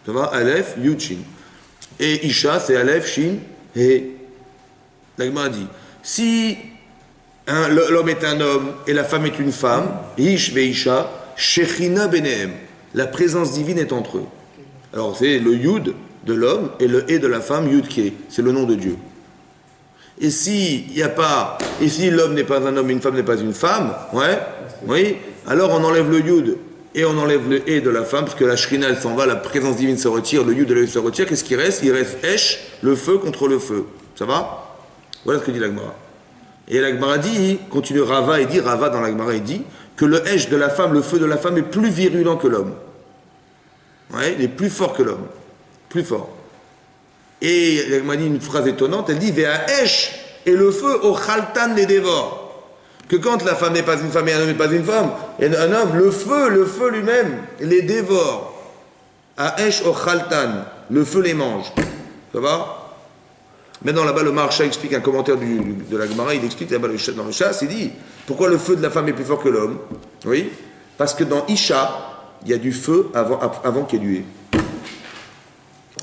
A: Ça va? Aleph, Yud, Shin. Et Isha, c'est Aleph, Shin, He. La Gemara dit si l'homme est un homme et la femme est une femme, Ish veisha, Shechina benehem. La présence divine est entre eux. Alors c'est le Yud de l'homme et le He de la femme, Yud Ke, c'est le nom de Dieu. Et si l'homme n'est pas un homme et une femme n'est pas une femme, ouais, oui, alors on enlève le Yud et on enlève le He de la femme, parce que la Shrina elle s'en va, la présence divine se retire, le Yud de l'He se retire, qu'est-ce qui reste? Il reste Esh, le feu contre le feu. Ça va? Voilà ce que dit la Gemara. Et la Gemara dit, continue Rava dans la Gemara, il dit que le Esh de la femme, le feu de la femme est plus virulent que l'homme. Ouais, il est plus fort que l'homme. Plus fort. Et elle m'a dit une phrase étonnante, elle dit Véa Esh et le feu au Khaltan les dévore. Que quand la femme n'est pas une femme et un homme n'est pas une femme, et un homme, le feu lui-même, les dévore. À Esh au Khaltan, le feu les mange. Ça va? Maintenant là-bas, le Maharsha explique un commentaire de la Gemara, il explique là-bas dans le Chasse, il dit pourquoi le feu de la femme est plus fort que l'homme? Oui, parce que dans Isha, il y a du feu avant qu'il y ait du He.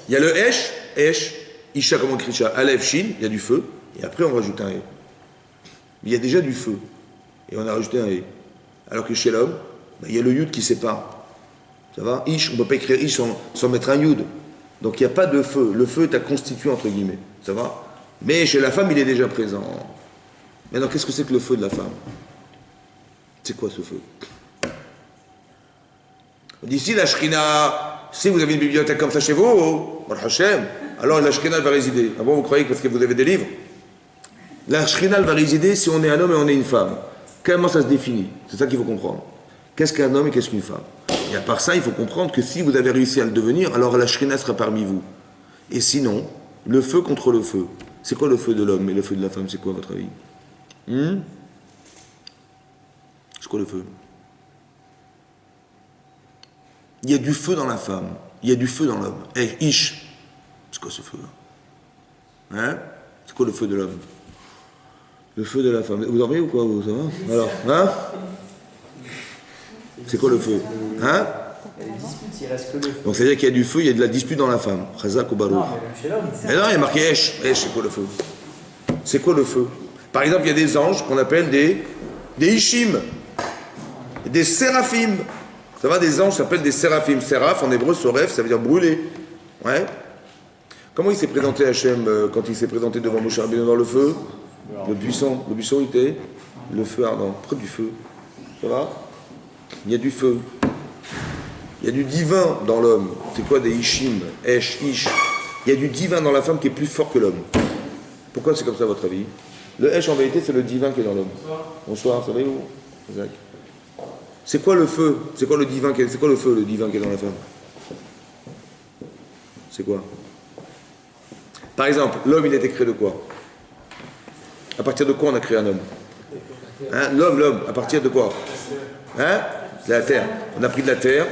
A: Il y a le Esh, Isha, comment on écrit Isha, Aleph, Shin, il y a du feu, et après on rajoute un He. Il y a déjà du feu, et on a rajouté un He. Alors que chez l'homme, il y a le Yud qui sépare. Ça va? Ish, on ne peut pas écrire Ish sans mettre un Yud. Donc il n'y a pas de feu. Le feu est à constituer entre guillemets. Ça va? Mais chez la femme, il est déjà présent. Maintenant, qu'est-ce que c'est que le feu de la femme? C'est quoi ce feu? On dit si la Shrina, si vous avez une bibliothèque comme ça chez vous, Hashem, alors la Shrina va résider. Ah bon, vous croyez que parce que vous avez des livres? La Shrina va résider si on est un homme et on est une femme. Comment ça se définit? C'est ça qu'il faut comprendre. Qu'est-ce qu'un homme et qu'est-ce qu'une femme? Et à part ça, il faut comprendre que si vous avez réussi à le devenir, alors la Shrina sera parmi vous. Et sinon, le feu contre le feu. C'est quoi le feu de l'homme et le feu de la femme? C'est quoi à votre avis? C'est quoi le feu? Il y a du feu dans la femme. Il y a du feu dans l'homme. Ish. C'est quoi ce feu? Hein? C'est quoi le feu de l'homme? Le feu de la femme. Vous dormez ou quoi vous, ça va? Alors, hein? C'est quoi le feu? Hein?
B: Il y a des disputes, s'il reste que le feu.
A: Donc c'est-à-dire qu'il y a du feu, il y a de la dispute dans la femme. Chazak ou Baruch.
B: Non, mais même chez l'homme.
A: Mais non, il y a marqué Esh. Esh, c'est quoi le feu? C'est quoi le feu? Par exemple, il y a des anges qu'on appelle des Ishim, des séraphim. Ça va, des anges s'appellent des séraphim. Séraph, en hébreu, soref, ça veut dire brûler. Ouais. Comment il s'est présenté Hachem quand il s'est présenté devant Moshe Rabbeinu dans le feu? Le buisson il était le feu ardent, près du feu. Ça va? Il y a du feu. Il y a du divin dans l'homme. C'est quoi des Ishim? Esh, Ish. Il y a du divin dans la femme qui est plus fort que l'homme. Pourquoi c'est comme ça à votre avis? Le Esh en vérité c'est le divin qui est dans l'homme. Bonsoir, ça va vous? Exact. C'est quoi le feu? C'est quoi le divin qui est... C'est quoi le feu, le divin qui est dans la femme? C'est quoi? Par exemple, l'homme il a été créé de quoi? À partir de quoi on a créé un homme? Hein? L'homme, à partir de quoi? Hein? De la terre. On a pris de la terre,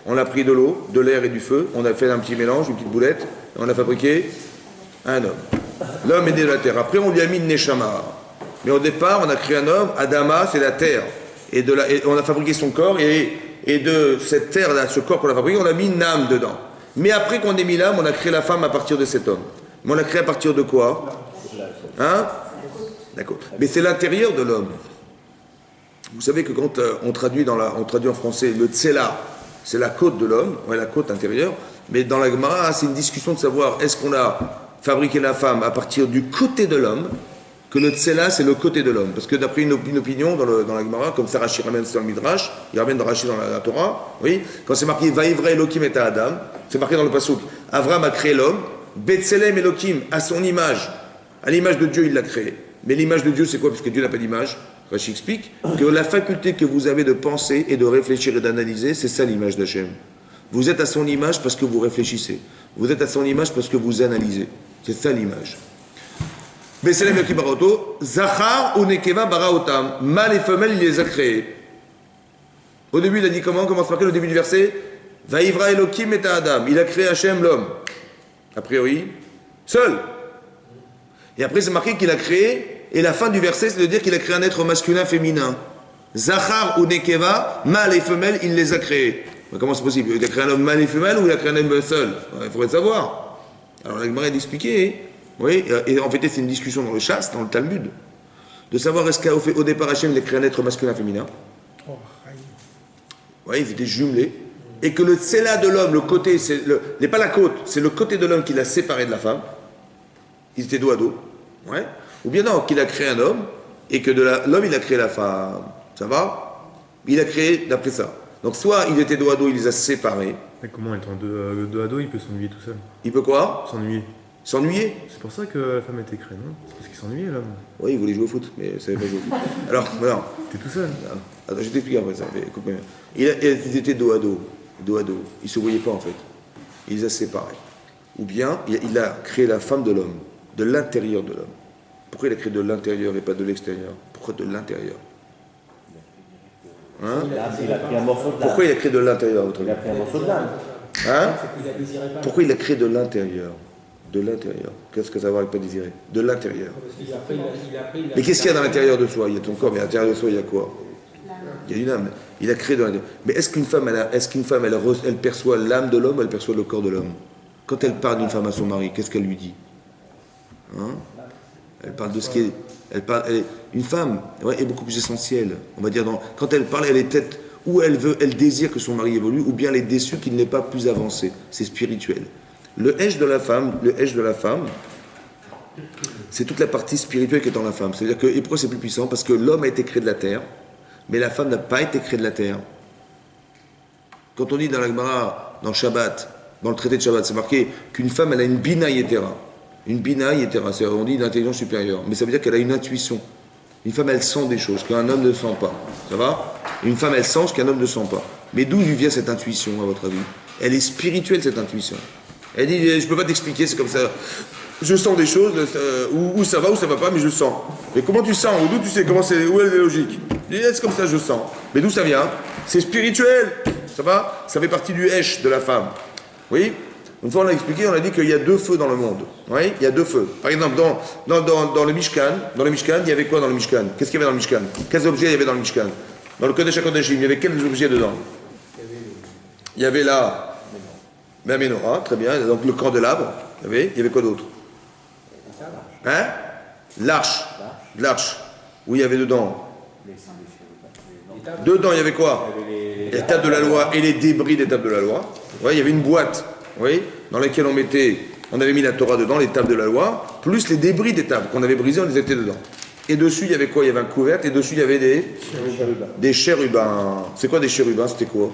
A: on a pris de l'eau, de l'air et du feu, on a fait un petit mélange, une petite boulette, et on a fabriqué un homme. L'homme est né de la terre. Après, on lui a mis une neshama. Mais au départ, on a créé un homme, Adama, c'est la terre. Et on a fabriqué son corps, et de cette terre-là, ce corps qu'on a fabriqué, on a mis une âme dedans. Mais après qu'on ait mis l'âme, on a créé la femme à partir de cet homme. Mais on l'a créé à partir de quoi? Hein? D'accord. Mais c'est l'intérieur de l'homme. Vous savez que quand on traduit en français le tsela, c'est la côte de l'homme, ouais, la côte intérieure, mais dans la Gemara, c'est une discussion de savoir est-ce qu'on a fabriquer la femme à partir du côté de l'homme, que le tsela, c'est le côté de l'homme. Parce que d'après une opinion dans la Gemara, comme ça Rashi ramène dans le Midrash, il ramène dans Rashi dans la Torah, oui, quand c'est marqué Vaïvra Elohim et Adam, c'est marqué dans le Pasuk, Avram a créé l'homme, Betselem Elohim, à son image, à l'image de Dieu, il l'a créé. Mais l'image de Dieu, c'est quoi? Puisque Dieu n'a pas d'image. Rashi explique que la faculté que vous avez de penser et de réfléchir et d'analyser, c'est ça l'image d'Hachem. Vous êtes à son image parce que vous réfléchissez. Vous êtes à son image parce que vous analysez. C'est ça l'image. Betselem Elohim baraoto, Zachar ou Nekeva baraotam. Mâle et femelle, il les a créés. Au début, il a dit comment? Comment se marquer le début du verset? Vaïvra Elohim et Adam. Il a créé Hachem l'homme. A priori, seul. Et après, c'est marqué qu'il a créé, et la fin du verset, c'est de dire qu'il a créé un être masculin, féminin. Zachar ou Nekeva, mâle et femelle, il les a créés. Mais comment c'est possible? Il a créé un homme mâle et femelle ou il a créé un homme seul? Il faudrait le savoir. Alors, la Gemara a expliqué, oui, et en fait, c'est une discussion dans le Chasse, dans le Talmud, de savoir est-ce qu'au départ, Hachem, il a créé un être masculin, féminin. Oui, ils étaient jumelés. Et que le tsela de l'homme, le côté, n'est pas la côte, c'est le côté de l'homme qui l'a séparé de la femme. Ils étaient dos à dos. Ouais. Ou bien non, qu'il a créé un homme et que de l'homme il a créé la femme. Ça va? Il a créé d'après ça. Donc soit il était dos à dos, il les a séparés.
F: Mais comment étant dos à dos, il peut s'ennuyer tout seul?
A: Il peut quoi?
F: S'ennuyer.
A: S'ennuyer?
F: C'est pour ça que la femme a été créée, non? C'est parce qu'il s'ennuyait l'homme.
A: Oui, il voulait jouer au foot, mais il savait pas jouer au foot. Alors, non.
F: T'es tout seul.
A: Attends, je t'explique après ça. Écoute-moi. Ils étaient dos à dos. Dos à dos. Ils ne se voyaient pas en fait. Il les a séparés. Ou bien il a créé la femme de l'homme, de l'intérieur de l'homme. Pourquoi il a créé de l'intérieur et pas de l'extérieur? Pourquoi de l'intérieur? Hein?
G: Il a pris un morceau de l'âme.
A: Pourquoi il a créé de l'intérieur à votre avis?
G: Il a pris un morceau de l'âme.
A: Hein? Pourquoi il a créé de l'intérieur? De l'intérieur. Qu'est-ce que ça va avec pas désiré? De l'intérieur. Mais qu'est-ce qu'il y a dans l'intérieur de soi? Il y a ton corps, mais à l'intérieur de soi, il y a quoi? Il y a une âme. Il a créé de l'intérieur. Mais est-ce qu'une femme, elle perçoit l'âme de l'homme ou elle perçoit le corps de l'homme? Quand elle parle d'une femme à son mari, qu'est-ce qu'elle lui dit? Hein? Elle parle de ce qui est. Une femme est beaucoup plus essentielle. On va dire, quand elle parle, elle est peut-être ou elle désire que son mari évolue, ou bien elle est déçue qu'il n'est pas plus avancé. C'est spirituel. Le Hesh de la femme, c'est toute la partie spirituelle qui est dans la femme. C'est-à-dire que, et pourquoi c'est plus puissant? Parce que l'homme a été créé de la terre, mais la femme n'a pas été créée de la terre. Quand on dit dans la Gemara, dans Shabbat, dans le traité de Shabbat, c'est marqué qu'une femme, elle a une bina yetera. Une bina yetera, c'est-à-dire on dit une intelligence supérieure. Mais ça veut dire qu'elle a une intuition. Une femme, elle sent des choses qu'un homme ne sent pas. Ça va? Une femme, elle sent ce qu'un homme ne sent pas. Mais d'où lui vient cette intuition, à votre avis? Elle est spirituelle, cette intuition. Elle dit, je ne peux pas t'expliquer, c'est comme ça. Je sens des choses, où ça va, où ça va pas, mais je sens. Mais comment tu sens? D'où tu sais? Où est la logique? C'est comme ça, je sens. Mais d'où ça vient? C'est spirituel. Ça va? Ça fait partie du Hesh de la femme. Oui? Une fois on a expliqué, on a dit qu'il y a deux feux dans le monde. Oui? Il y a deux feux. Par exemple, dans le Mishkan, il y avait quoi dans le Mishkan? Qu'est-ce qu'il y avait dans le Mishkan? Quels objets il y avait dans le Mishkan? Dans le Kodesh HaKodeshim, il y avait quels objets dedans? Il y avait la menorah, très bien, donc le candélabre. Il y avait quoi d'autre? Hein? L'arche. Où il y avait dedans? Dedans, il y avait quoi? Les tables de la loi et les débris des tables de la loi. Ouais, il y avait une boîte, oui, dans laquelle on avait mis la Torah dedans, les tables de la loi, plus les débris des tables qu'on avait brisées, on les était dedans. Et dessus, il y avait quoi? Il y avait un couvercle, et dessus, il y avait des chérubins. C'est quoi des chérubins? C'était quoi?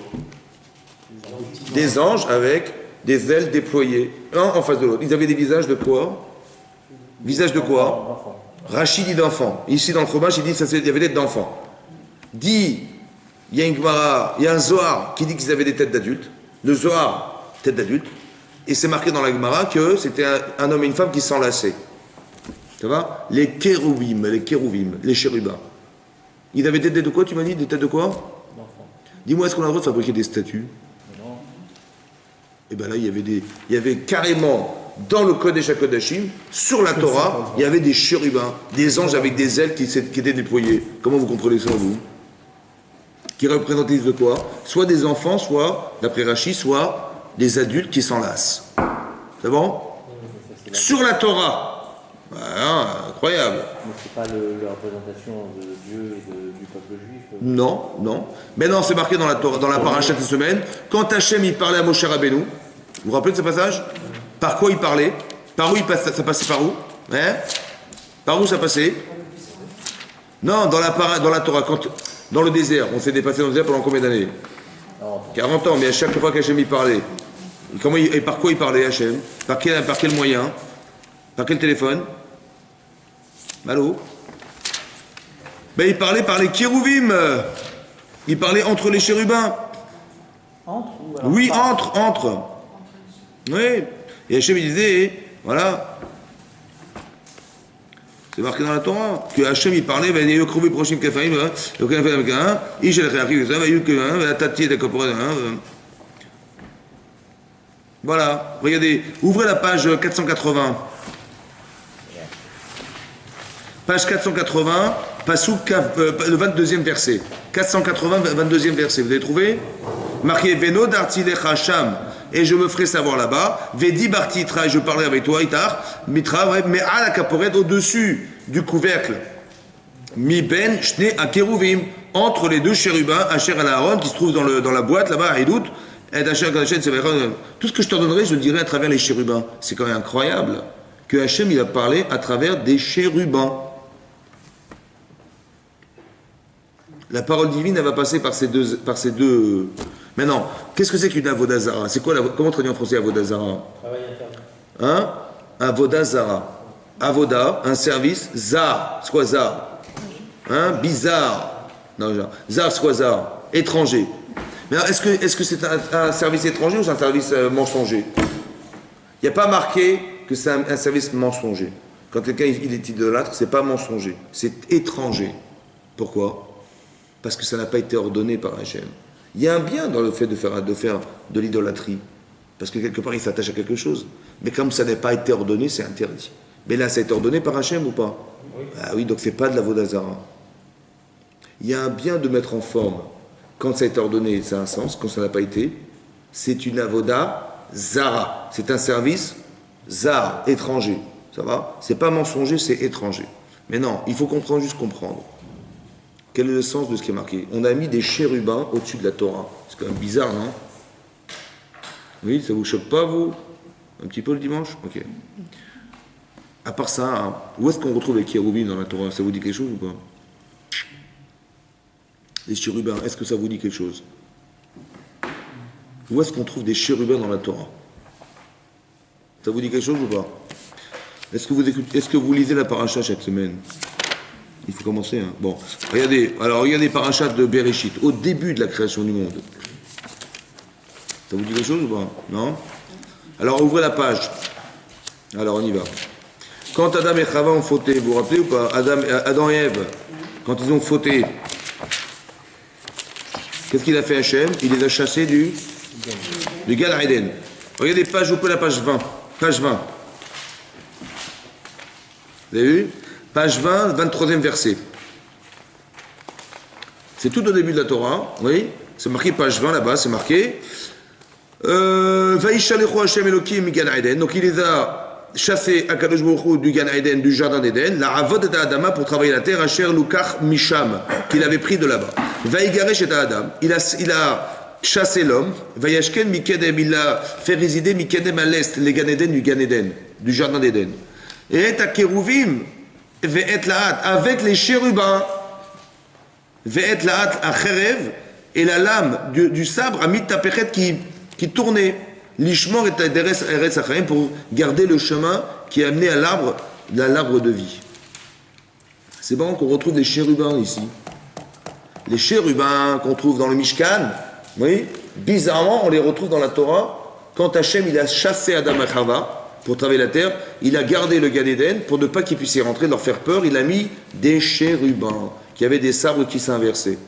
A: Des anges avec des ailes déployées, un en face de l'autre. Ils avaient des visages de quoi? Visage de quoi? Rachid dit d'enfant. Ici, dans le Chumash, il dit qu'il y avait des têtes d'enfants. Dit, il y a une Gemara, il y a un Zohar qui dit qu'ils avaient des têtes d'adultes. Le Zohar, tête d'adulte. Et c'est marqué dans la Gemara que c'était un homme et une femme qui s'enlaçaient. Ça va? Les kérouvim, les chérubins. Ils avaient des têtes de quoi, tu m'as dit? Des têtes de quoi? D'enfants. Dis-moi, est-ce qu'on a le droit de fabriquer des statues? Non. Et bien là, il y avait carrément, dans le Kodesh HaKodeshim, sur la Torah, il y avait des chérubins, des anges avec des ailes qui étaient déployées. Comment vous contrôlez ça, vous? Qui représentaient de quoi? Soit des enfants, soit, d'après Rashi, soit des adultes qui s'enlacent. C'est bon? Sur la Torah. Ah, incroyable.
G: Mais c'est pas la représentation de Dieu et du peuple juif?
A: Non. Mais non, c'est marqué dans la Torah, dans la paracha de cette semaine. Quand Hachem il parlait à Moshe Rabbeinu, vous vous rappelez de ce passage? Par quoi il parlait? Par où ça passait par où? Hein? Par où ça passait? Non, dans la Torah, dans le désert. On s'est dépassé dans le désert pendant combien d'années? 40 ans, mais à chaque fois qu'Hachem y parlait. Et par quoi il parlait, Hachem? Par quel moyen? Par quel téléphone? Allô? Ben, il parlait par les kérouvim. Il parlait entre les chérubins.
B: Entre ou alors
A: Oui,
B: pas
A: entre. Oui. Et Hachem, il disait, voilà. C'est marqué dans la Torah. Que Hachem, il parlait, ben, il y a eu prochain kafaïm, aucun fait avec un, il j'ai le réarrivé, ça, il y a eu que un, la tati de caporal, voilà. Regardez, ouvrez la page 480. Page 480, Passouk, le 22e verset. 480, 22e verset. Vous avez trouvé? Marqué Veno d'Artilecha Hacham. Et je me ferai savoir là-bas. Vedi Bartitra, et je parlerai avec toi, Itar. Mitra, ouais, mais à la caporette, au-dessus du couvercle. Mi ben, shne a keruvim. Entre les deux chérubins, Asher et Aaron, qui se trouvent dans la boîte là-bas, à Edout. Et Asher, tout ce que je te donnerai, je le dirai à travers les chérubins. C'est quand même incroyable que Hachem, il a parlé à travers des chérubins. La parole divine, elle va passer par ces deux. Maintenant, qu'est-ce que c'est qu'une avodazara? C'est quoi comment traduire en français avodazara?
G: Travail interne.
A: Hein? Avodazara. Avoda, un service. Zar, c'est quoi zar? Hein? Bizarre. Non, genre. Zar, c'est quoi zar? Étranger. Mais alors, est-ce que c'est un service étranger ou c'est un service mensonger? Il n'y a pas marqué que c'est un service mensonger. Quand quelqu'un il est idolâtre, c'est pas mensonger, c'est étranger. Pourquoi? Parce que ça n'a pas été ordonné par Hachem. Il y a un bien dans le fait de faire de l'idolâtrie. Parce que quelque part, il s'attache à quelque chose. Mais comme ça n'a pas été ordonné, c'est interdit. Mais là, ça a été ordonné par Hachem ou pas? Oui. Ah oui, donc c'est pas de la Vodazara. Il y a un bien de mettre en forme. Quand ça a été ordonné, ça a un sens. Quand ça n'a pas été, c'est une avoda zara. C'est un service zar, étranger. Ça va? C'est pas mensonger, c'est étranger. Mais non, il faut comprendre, juste comprendre. Quel est le sens de ce qui est marqué? On a mis des chérubins au-dessus de la Torah. C'est quand même bizarre, non? Oui, ça vous choque pas, vous? Un petit peu le dimanche? Ok. À part ça, hein, où est-ce qu'on retrouve les chérubins dans la Torah? Ça vous dit quelque chose ou pas? Les chérubins, est-ce que ça vous dit quelque chose? Où est-ce qu'on trouve des chérubins dans la Torah? Ça vous dit quelque chose ou pas? Est-ce que vous lisez la paracha chaque semaine? Il faut commencer, hein. Bon, regardez parachat de Bereshit, au début de la création du monde. Ça vous dit quelque chose ou pas? Non? Alors, ouvrez la page. Alors, on y va. Quand Adam et Chava ont fauté, vous vous rappelez ou pas? Adam et Ève, quand ils ont fauté, qu'est-ce qu'il a fait Hachem? Il les a chassés du Gan Eden. Regardez, ouvrez la page 20. Page 20. Vous avez vu? Page 20, 23e verset. C'est tout au début de la Torah, oui. C'est marqué page 20 là-bas, c'est marqué. Vaishalechu Hashem Elokim mi Gan Eden. Donc il les a chassés à Kadosh Baruch Hu du Gan Eden, du jardin d'Éden, la Avod et Adama pour travailler la terre, Asher Lukach Misham, qu'il avait pris de là-bas. Vaigaresh et Adam. Il a chassé l'homme. Vayashken Mikedem, il l'a fait résider Mikedem à l'est, les Gan Eden, du jardin d'Éden. Et et à Kérouvim. Ve'et la'at, avec les chérubins, ve'et la'at à Cherev, et la lame du sabre a mis tapechet qui tournait, l'ishmor et eretz achaim, pour garder le chemin qui est amené à l'arbre de vie. C'est bon qu'on retrouve des chérubins ici. Les chérubins qu'on trouve dans le Mishkan, oui, bizarrement, on les retrouve dans la Torah, quand Hachem il a chassé Adam et Chava, pour travailler la terre, il a gardé le Gan Eden pour ne pas qu'ils puissent y rentrer, leur faire peur. Il a mis des chérubins qui avaient des sabres qui s'inversaient.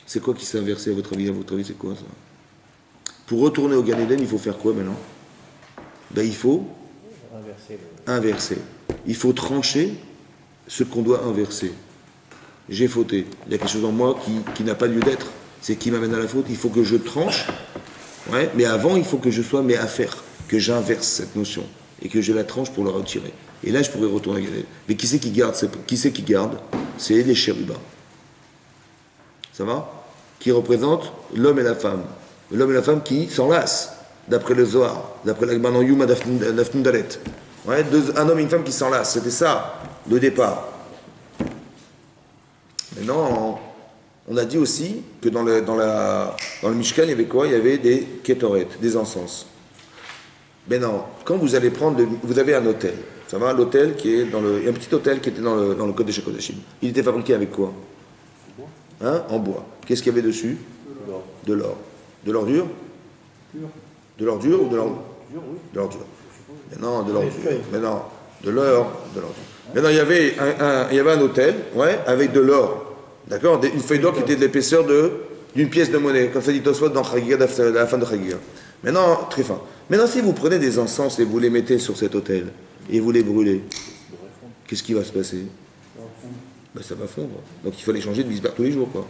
A: C'est quoi qui s'est inversé à votre avis? C'est quoi ça? Pour retourner au Gan Eden, il faut faire quoi maintenant? Ben, il faut inverser. Il faut trancher ce qu'on doit inverser. J'ai fauté. Il y a quelque chose en moi qui n'a pas lieu d'être. C'est qui m'amène à la faute. Il faut que je tranche. Ouais, mais avant, il faut que je sois mes affaires. Que j'inverse cette notion et que je la tranche pour la retirer. Et là, je pourrais retourner à Gan Eden. Mais qui c'est qui garde? C'est les chérubins. Ça va? Qui représente l'homme et la femme. L'homme et la femme qui s'enlacent. d'après le Zohar, d'après l'Agman en Yuma d'Afnundalet. Ouais, un homme et une femme qui s'enlacent, c'était ça, le départ. Maintenant, on a dit aussi que dans le Mishkan, il y avait quoi? Il y avait des kétoret, des encens. Maintenant, quand vous allez vous avez un hôtel, ça va, l'hôtel qui est un petit hôtel qui était dans le Kodesh HaKodeshim. Il était fabriqué avec quoi? Hein? En bois. Qu'est-ce qu'il y avait dessus? De l'or. De l'ordure? De l'ordure ou de l'ordure? De l'ordure. Maintenant, de l'ordure. Maintenant, de l'or, de l'ordure. Maintenant, il y avait un hôtel, ouais, avec de l'or. D'accord? Une feuille d'or qui était de l'épaisseur d'une pièce de monnaie, comme ça dit Tosfot dans Chagiga, à la fin de Chagiga. Maintenant, très fin. Maintenant, si vous prenez des encens et vous les mettez sur cet hôtel, et vous les brûlez, qu'est-ce qui va se passer? Ben, ça va fondre. Donc il fallait changer de visbert tous les jours, quoi.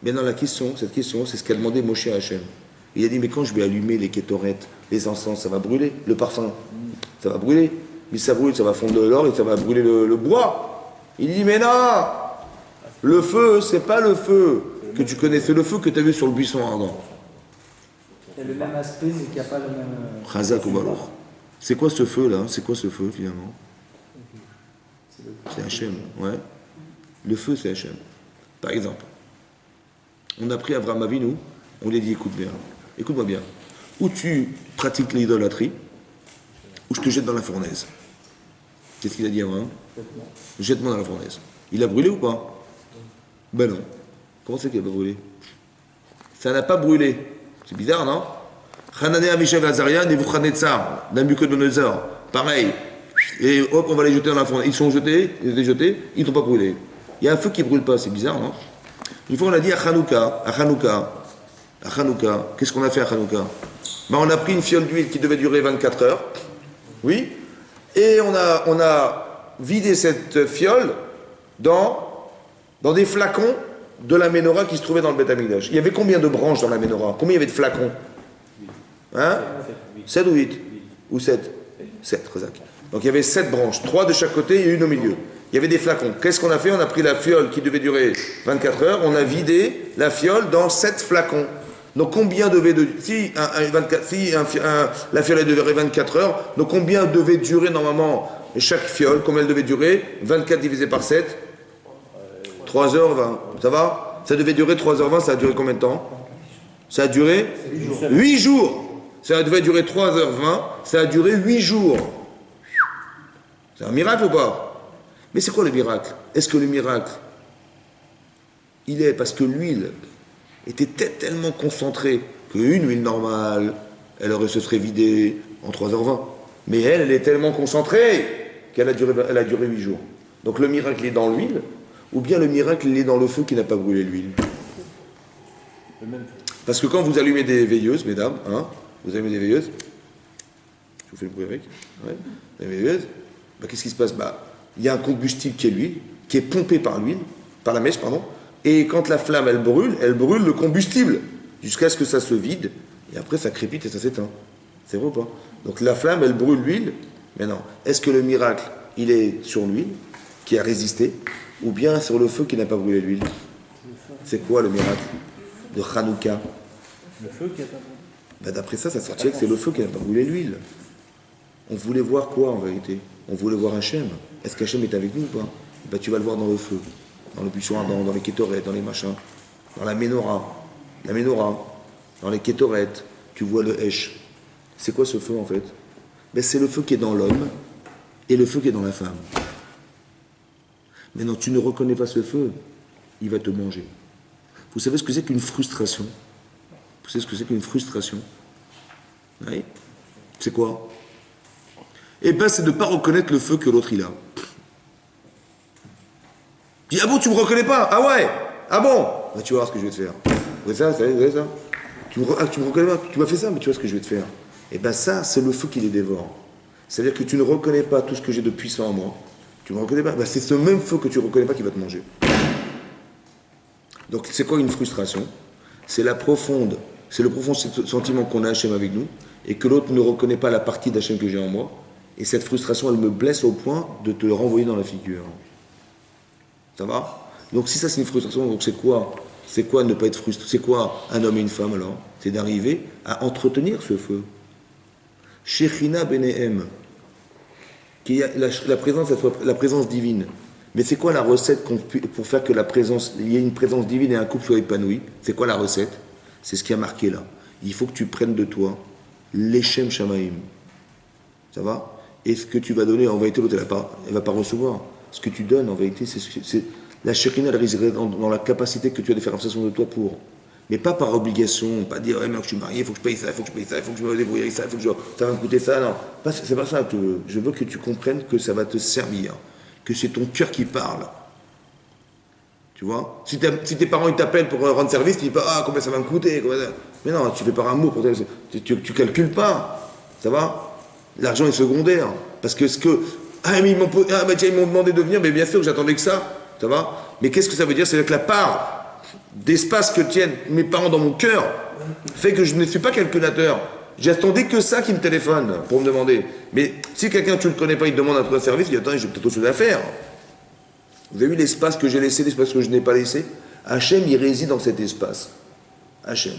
A: Maintenant, cette question, c'est ce qu'a demandé Moshe à Hachem. Il a dit, mais quand je vais allumer les kétorettes, les encens, ça va brûler, le parfum, ça va brûler. Mais ça brûle, ça va fondre de l'or et ça va brûler le bois. Il dit, mais non, le feu, c'est pas le feu que tu connais, c'est le feu que tu as vu sur le buisson ardent.
B: Il y a le même aspect, mais qu'il n'y a pas le même...
A: Chazak ou Baloch. C'est quoi ce feu là? C'est quoi ce feu finalement? C'est Hachem, ouais. Le feu, c'est Hachem. Par exemple, on a pris Avraham Avinu, on lui a dit, écoute-moi bien, ou tu pratiques l'idolâtrie, ou je te jette dans la fournaise. Qu'est-ce qu'il a dit à Abraham? Jette-moi dans la fournaise. Il a brûlé ou pas? Ben non. Comment c'est qu'il n'a pas brûlé? Ça n'a pas brûlé. C'est bizarre, non? Hananea, Mishael, Azaria, Nebuchadnezzar, Nabucodonosor, pareil. Et hop, on va les jeter dans la fournaise. Ils sont jetés, ils ne sont pas brûlés. Il y a un feu qui ne brûle pas, c'est bizarre, non? Une fois, on a dit à Hanouka, qu'est-ce qu'on a fait à Hanouka? Ben, on a pris une fiole d'huile qui devait durer 24 heures. Oui. Et on a vidé cette fiole dans des flacons de la menorah qui se trouvait dans le Beth Amikdash. Il y avait combien de branches dans la menorah? Combien il y avait de flacons? Hein? 7 ou 8? Ou 7? 7, Razak. Donc il y avait 7 branches, 3 de chaque côté et une au milieu. Il y avait des flacons. Qu'est-ce qu'on a fait? On a pris la fiole qui devait durer 24 heures, on a vidé la fiole dans 7 flacons. Donc combien devait la fiole devait durer 24 heures, donc combien devait durer normalement chaque fiole? Combien elle devait durer? 24 divisé par 7, 3h20. Ça va? Ça devait durer 3h20, ça a duré combien de temps? Ça a duré 8 jours. Ça devait durer 3h20, ça a duré 8 jours. C'est un miracle ou pas? Mais c'est quoi le miracle? Est-ce que le miracle, il est parce que l'huile était tellement concentrée qu'une huile normale, se serait vidée en 3h20. Mais elle est tellement concentrée qu'elle a duré 8 jours. Donc le miracle est dans l'huile, ou bien le miracle il est dans le feu qui n'a pas brûlé l'huile. Parce que quand vous allumez des veilleuses, mesdames, hein, vous allumez des veilleuses, je vous fais le bruit avec, ouais, des veilleuses, bah, qu'est-ce qui se passe? Bah, il y a un combustible qui est l'huile, qui est pompé par l'huile, par la mèche, pardon, et quand la flamme elle brûle le combustible, jusqu'à ce que ça se vide, et après ça crépite et ça s'éteint. C'est vrai ou pas? Donc la flamme elle brûle l'huile, mais non. Est-ce que le miracle, il est sur l'huile, qui a résisté, ou bien sur le feu qui n'a pas brûlé l'huile? C'est quoi le miracle de Hanouka?
G: Le feu qui a pas brûlé.
A: Ben, d'après ça sortirait que c'est le feu qui n'a pas brûlé l'huile. On voulait voir quoi en vérité? On voulait voir Hachem. Est-ce qu'Hachem est avec nous ou pas? Ben, tu vas le voir dans le feu, dans le buisson ardent, dans les kétorets, dans les machins, dans la menorah, dans les kétorets, tu vois le Hesh. C'est quoi ce feu en fait? Ben, c'est le feu qui est dans l'homme et le feu qui est dans la femme. Maintenant, tu ne reconnais pas ce feu, il va te manger. Vous savez ce que c'est qu'une frustration? Vous savez ce que c'est qu'une frustration? Oui. C'est quoi? Eh bien, c'est de ne pas reconnaître le feu que l'autre il a. Tu dis, ah bon, tu me reconnais pas? Ah ouais? Ah bon? Bah, tu vas voir ce que je vais te faire. Vous voyez ça? Vous voyez ça? Tu me reconnais pas? Tu m'as fait ça, mais tu vois ce que je vais te faire. Eh bien, ça, c'est le feu qui les dévore. C'est-à-dire que tu ne reconnais pas tout ce que j'ai de puissant en moi. Tu ne me reconnais pas? Ben, c'est ce même feu que tu ne reconnais pas qui va te manger. Donc, c'est quoi une frustration? C'est le profond sentiment qu'on a Hachem avec nous et que l'autre ne reconnaît pas la partie d'Hachem que j'ai en moi. Et cette frustration, elle me blesse au point de te le renvoyer dans la figure. Ça va? Donc si ça c'est une frustration, donc c'est quoi? C'est quoi ne pas être frustré? C'est quoi un homme et une femme alors? C'est d'arriver à entretenir ce feu. Shechina Benehem, qu'il y a la présence, la présence divine. Mais c'est quoi la recette pour faire que il y ait une présence divine et un couple soit épanoui? C'est quoi la recette? C'est ce qui a marqué là. Il faut que tu prennes de toi l'Echem Shamaim. Ça va? Et ce que tu vas donner, en vérité, l'autre, elle va pas recevoir. Ce que tu donnes, en vérité, c'est la Shekhina, elle réside dans la capacité que tu as de faire abstraction de toi pour. Mais pas par obligation, pas dire, ouais, mais je suis marié, il faut que je paye ça, il faut que je paye ça, il faut que je me débrouille avec ça, il faut que ça va me coûter ça. Non, c'est pas ça que je veux. Je veux que tu comprennes que ça va te servir, que c'est ton cœur qui parle. Tu vois? Si tes parents ils t'appellent pour rendre service, tu dis pas, ah, combien ça va me coûter? Mais non, tu fais par amour, tu calcules pas. Ça va? L'argent est secondaire. Parce que ils m'ont demandé de venir, mais bien sûr que j'attendais que ça. Ça va? Mais qu'est-ce que ça veut dire? C'est que la part d'espace que tiennent mes parents dans mon cœur fait que je ne suis pas calculateur. J'attendais que ça qui me téléphone pour me demander. Mais si quelqu'un, tu ne le connais pas, il te demande un service, il dit, attends, j'ai peut-être autre chose à faire. Vous avez vu l'espace que j'ai laissé, l'espace que je n'ai pas laissé? Hachem, il réside dans cet espace. Hachem.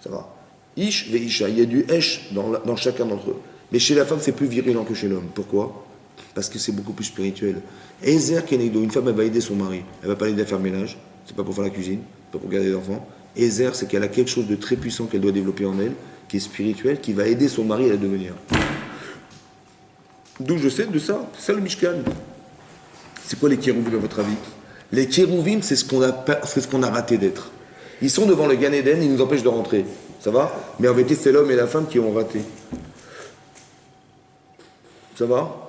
A: Ça va? Ish ve Isha. Il y a du Esh dans chacun d'entre eux. Mais chez la femme, c'est plus virulent que chez l'homme. Pourquoi? Parce que c'est beaucoup plus spirituel. Ezer Kenegdo, une femme, elle va aider son mari. Elle va pas l'aider à faire le ménage. C'est pas pour faire la cuisine. C'est pas pour garder les enfants. Ezer, c'est qu'elle a quelque chose de très puissant qu'elle doit développer en elle, qui est spirituel, qui va aider son mari à la devenir. D'où je sais de ça. C'est ça le Mishkan. C'est quoi les kérouvim à votre avis? Les kérouvim, c'est ce qu'on a raté d'être. Ils sont devant le Gan Eden, ils nous empêchent de rentrer. Ça va? Mais en vérité, c'est l'homme et la femme qui ont raté. Ça va?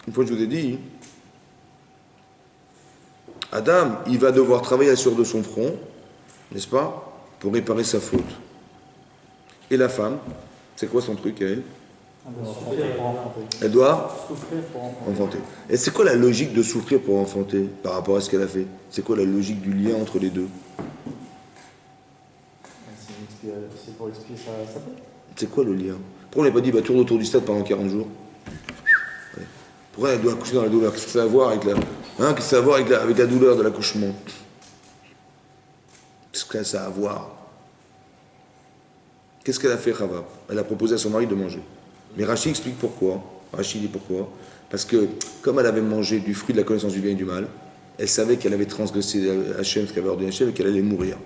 A: Une fois, je vous ai dit, Adam, il va devoir travailler sur de son front, n'est-ce pas? Pour réparer sa faute. Et la femme, c'est quoi son truc à elle? Elle doit
B: souffrir pour enfanter.
A: enfanter. Et c'est quoi la logique de souffrir pour enfanter par rapport à ce qu'elle a fait? C'est quoi la logique du lien entre les deux?
B: C'est pour expier sa faute.
A: C'est quoi le lien? Pourquoi on n'a pas dit, tourne autour du stade pendant 40 jours? Ouais. Pourquoi elle doit accoucher dans la douleur? Qu'est-ce que ça a à voir avec qu'est-ce que ça a à voir avec la douleur de l'accouchement? Qu'est-ce que ça a à voir? Qu'est-ce qu'elle a fait, Chava? Elle a proposé à son mari de manger. Mais Rachi explique pourquoi. Rachi dit pourquoi. Parce que, comme elle avait mangé du fruit de la connaissance du bien et du mal, elle savait qu'elle avait transgressé Hachem, ce qu'elle avait ordonné Hachem, et qu'elle allait mourir.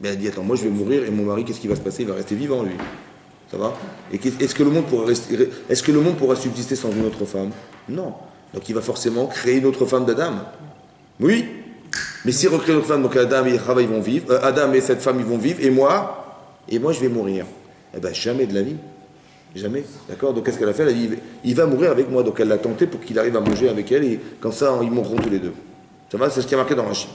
A: Mais elle dit, attends, moi je vais mourir, et mon mari, qu'est-ce qui va se passer? Il va rester vivant, lui. Ça va? Et est-ce que le monde pourra subsister sans une autre femme? Non. Donc il va forcément créer une autre femme d'Adam. Oui. Mais s'il recrée une autre femme, donc Adam et Chava, ils vont vivre, Adam et cette femme, ils vont vivre, et moi, je vais mourir. Eh bien, jamais de la vie. Jamais. D'accord? Donc qu'est-ce qu'elle a fait? Elle a dit, il va mourir avec moi. Donc elle l'a tenté pour qu'il arrive à manger avec elle, et comme ça, ils mourront tous les deux. Ça va? C'est ce qui est marqué dans Rachi.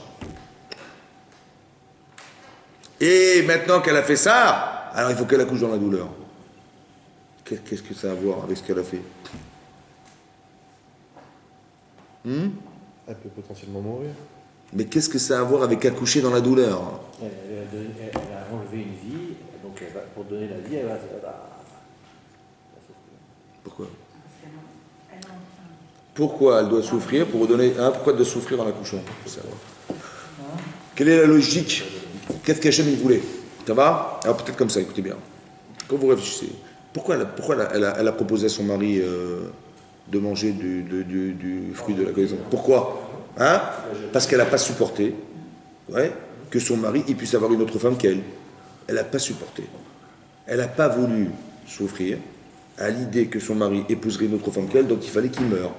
A: Et maintenant qu'elle a fait ça, alors il faut qu'elle accouche dans la douleur. Qu'est-ce que ça a à voir avec ce qu'elle a fait?
F: Elle peut potentiellement mourir.
A: Mais qu'est-ce que ça a à voir avec accoucher dans la douleur?
G: Elle a enlevé une vie, donc pour donner la vie, elle va souffrir.
A: Pourquoi? Pourquoi elle doit souffrir pour donner pourquoi elle doit souffrir en accouchant? Quelle est la logique? Qu'est-ce qu'Hachem il voulait? Ça va? Alors peut-être comme ça, écoutez bien. Quand vous réfléchissez, pourquoi elle a proposé à son mari de manger du fruit de la connaissance? Pourquoi? Parce qu'elle n'a pas supporté que son mari il puisse avoir une autre femme qu'elle. Elle n'a pas supporté. Elle n'a pas voulu souffrir à l'idée que son mari épouserait une autre femme qu'elle, donc il fallait qu'il meure.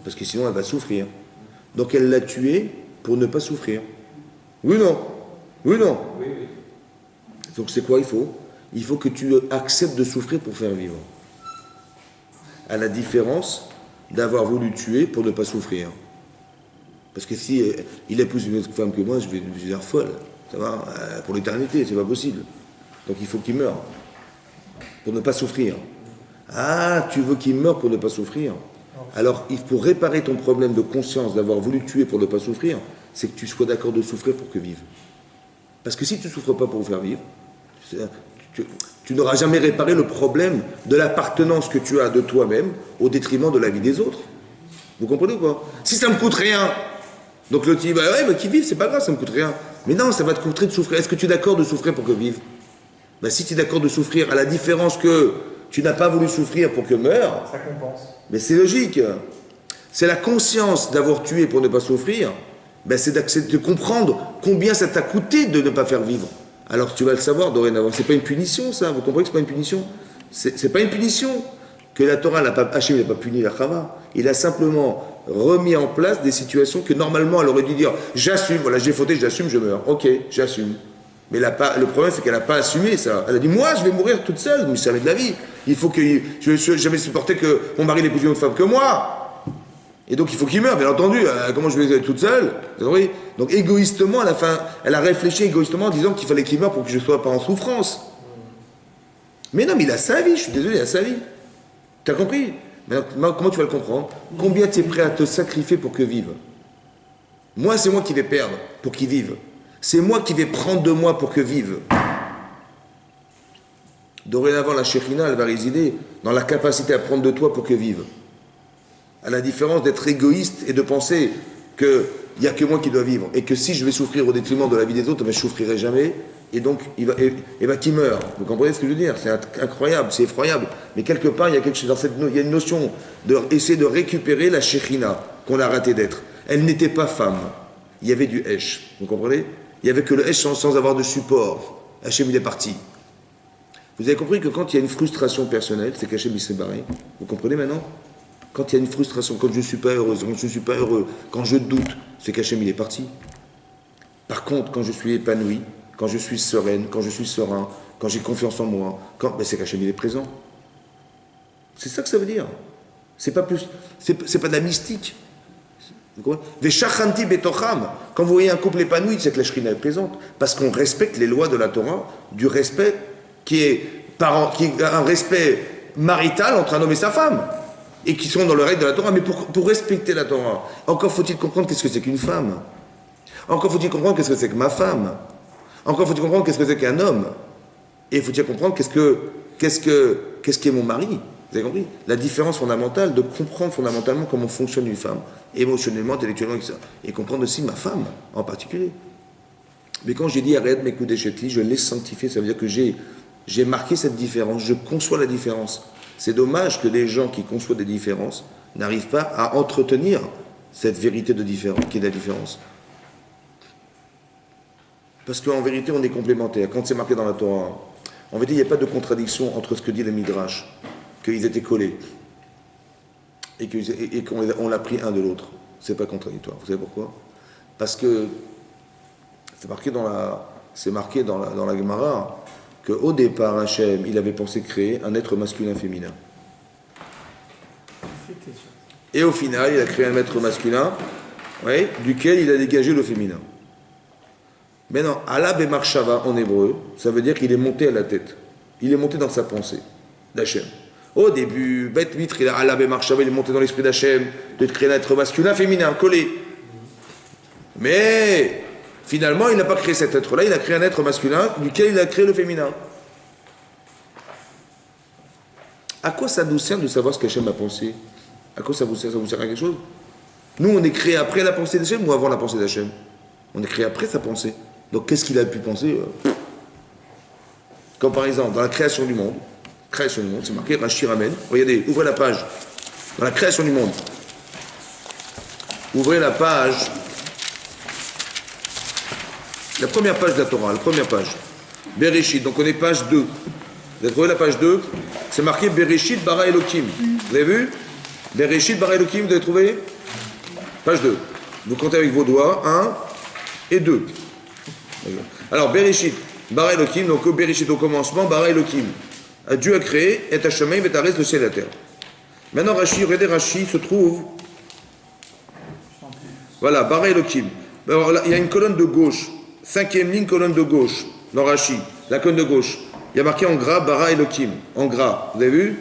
A: Parce que sinon elle va souffrir. Donc elle l'a tué pour ne pas souffrir. Oui ou non? Oui ou non? Oui. Donc c'est quoi il faut? Il faut que tu acceptes de souffrir pour faire vivre. À la différence d'avoir voulu tuer pour ne pas souffrir. Parce que si il épouse une autre femme que moi, je vais dire folle. Ça va? Pour l'éternité, c'est pas possible. Donc il faut qu'il meure. Pour ne pas souffrir. Ah, tu veux qu'il meure pour ne pas souffrir? Alors, pour réparer ton problème de conscience d'avoir voulu tuer pour ne pas souffrir, c'est que tu sois d'accord de souffrir pour que vive. Parce que si tu ne souffres pas pour faire vivre, tu n'auras jamais réparé le problème de l'appartenance que tu as de toi-même au détriment de la vie des autres. Vous comprenez ou pas? Si ça me coûte rien, donc l'autre dit, qu'il vive, c'est pas grave, ça me coûte rien. Mais non, ça va te coûter de souffrir. Est-ce que tu es d'accord de souffrir pour que vive? Ben, si tu es d'accord de souffrir, à la différence que tu n'as pas voulu souffrir pour que meure,
B: Ça compense.
A: mais c'est logique. C'est la conscience d'avoir tué pour ne pas souffrir, ben c'est de comprendre combien ça t'a coûté de ne pas faire vivre. Alors tu vas le savoir dorénavant. C'est pas une punition, ça. Vous comprenez que c'est pas une punition? C'est pas une punition. Que la Torah, Hachem n'a pas puni la Chava. Il a simplement remis en place des situations que normalement elle aurait dû dire j'assume, voilà, j'ai fauté, j'assume, je meurs. Ok, j'assume. Mais le problème, c'est qu'elle n'a pas assumé ça. Elle a dit moi, je vais mourir toute seule, mais c'est avec la vie. Il faut que. Je ne vais jamais supporter que mon mari n'épouse une autre femme que moi. Et donc il faut qu'il meure, bien entendu. Comment je vais être toute seule? Oui. Donc égoïstement, à la fin, elle a réfléchi égoïstement en disant qu'il fallait qu'il meure pour que je ne sois pas en souffrance. Mais non, mais il a sa vie, je suis désolé, il a sa vie. Tu as compris? Maintenant, comment tu vas le comprendre? Combien tu es prêt à te sacrifier pour que vive? Moi, c'est moi qui vais perdre pour qu'il vive. C'est moi qui vais prendre de moi pour que vive. Dorénavant, la Shekhina, elle va résider dans la capacité à prendre de toi pour que vive. À la différence d'être égoïste et de penser qu'il n'y a que moi qui dois vivre et que si je vais souffrir au détriment de la vie des autres, ben, je ne souffrirai jamais et donc il va qu'il meurt. Vous comprenez ce que je veux dire? C'est incroyable, c'est effroyable. Mais quelque part, il y a quelque chose il y a une notion d'essayer de récupérer la Shekhina qu'on a raté d'être. Elle n'était pas femme. Il y avait du Hesh. Vous comprenez? Il n'y avait que le Hesh sans avoir de support. Hachem, il est parti. Vous avez compris que quand il y a une frustration personnelle, c'est qu'Hachem, il s'est barré. Vous comprenez maintenant? Quand il y a une frustration, quand je ne suis pas heureuse, quand je ne suis pas heureux, quand je doute, c'est qu'Hachem, il est parti. Par contre, quand je suis épanoui, quand je suis sereine, quand je suis serein, quand j'ai confiance en moi, ben c'est qu'Hachem, il est présent. C'est ça que ça veut dire. C'est pas plus, c'est pas de la mystique. Veshachanti betocham. Quand vous voyez un couple épanoui, c'est que la Shrina est présente. Parce qu'on respecte les lois de la Torah, du respect qui est un respect marital entre un homme et sa femme. Et qui sont dans le règle de la Torah. Mais pour respecter la Torah, encore faut-il comprendre qu'est-ce que c'est qu'une femme. Encore faut-il comprendre qu'est-ce que c'est que ma femme. Encore faut-il comprendre qu'est-ce que c'est qu'un homme. Et faut-il comprendre qu'est-ce qu'est mon mari. Vous avez compris? La différence fondamentale de comprendre fondamentalement comment fonctionne une femme, émotionnellement, intellectuellement, etc. Et comprendre aussi ma femme en particulier. Mais quand j'ai dit arrête mes coups d'échetli, je l'ai sanctifié, ça veut dire que j'ai marqué cette différence, je conçois la différence. C'est dommage que les gens qui conçoivent des différences n'arrivent pas à entretenir cette vérité de différence, qui est la différence. Parce qu'en vérité, on est complémentaires. Quand c'est marqué dans la Torah, en vérité, il n'y a pas de contradiction entre ce que dit le Midrash, qu'ils étaient collés, et qu'on l'a pris un de l'autre. C'est pas contradictoire. Vous savez pourquoi? Parce que c'est marqué dans la Gemara qu'au départ, Hachem, il avait pensé créer un être masculin-féminin. Et au final, il a créé un être masculin, oui, duquel il a dégagé le féminin. Maintenant, Allah Bemarshava en hébreu, ça veut dire qu'il est monté à la tête. Il est monté dans sa pensée d'Hachem. Au début, Beth Mitre, il a Allah Bemarshava, il est monté dans l'esprit d'Hachem de créer un être masculin-féminin, collé. Mais finalement, il n'a pas créé cet être-là, il a créé un être masculin duquel il a créé le féminin. À quoi ça nous sert de savoir ce qu'Hachem a pensé? À quoi ça vous sert? Ça vous sert à quelque chose? Nous, on est créé après la pensée d'Hachem ou avant la pensée d'Hachem? On est créé après sa pensée. Donc, qu'est-ce qu'il a pu penser? Comme par exemple, dans la création du monde, c'est marqué Rashi ramène. Regardez, ouvrez la page. Dans la création du monde. Ouvrez la page. La première page de la Torah, la première page. Bereshit, donc on est page 2. Vous avez trouvé la page 2? C'est marqué Bereshit bara Elokim. Vous avez vu? Bereshit bara Elokim, vous avez trouvé? Page 2. Vous comptez avec vos doigts, 1 et 2. Alors, Bereshit bara Elokim, donc Bereshit au commencement, bara Elokim. Dieu a créé, et Hachem et Tares, le ciel et la terre. Maintenant, Rashi, regardez, Rashi se trouve. Voilà, bara Elokim. Alors là, il y a une colonne de gauche. 5e ligne, colonne de gauche, dans Rashi, la colonne de gauche. Il y a marqué en gras, bara Elokim, en gras. Vous avez vu?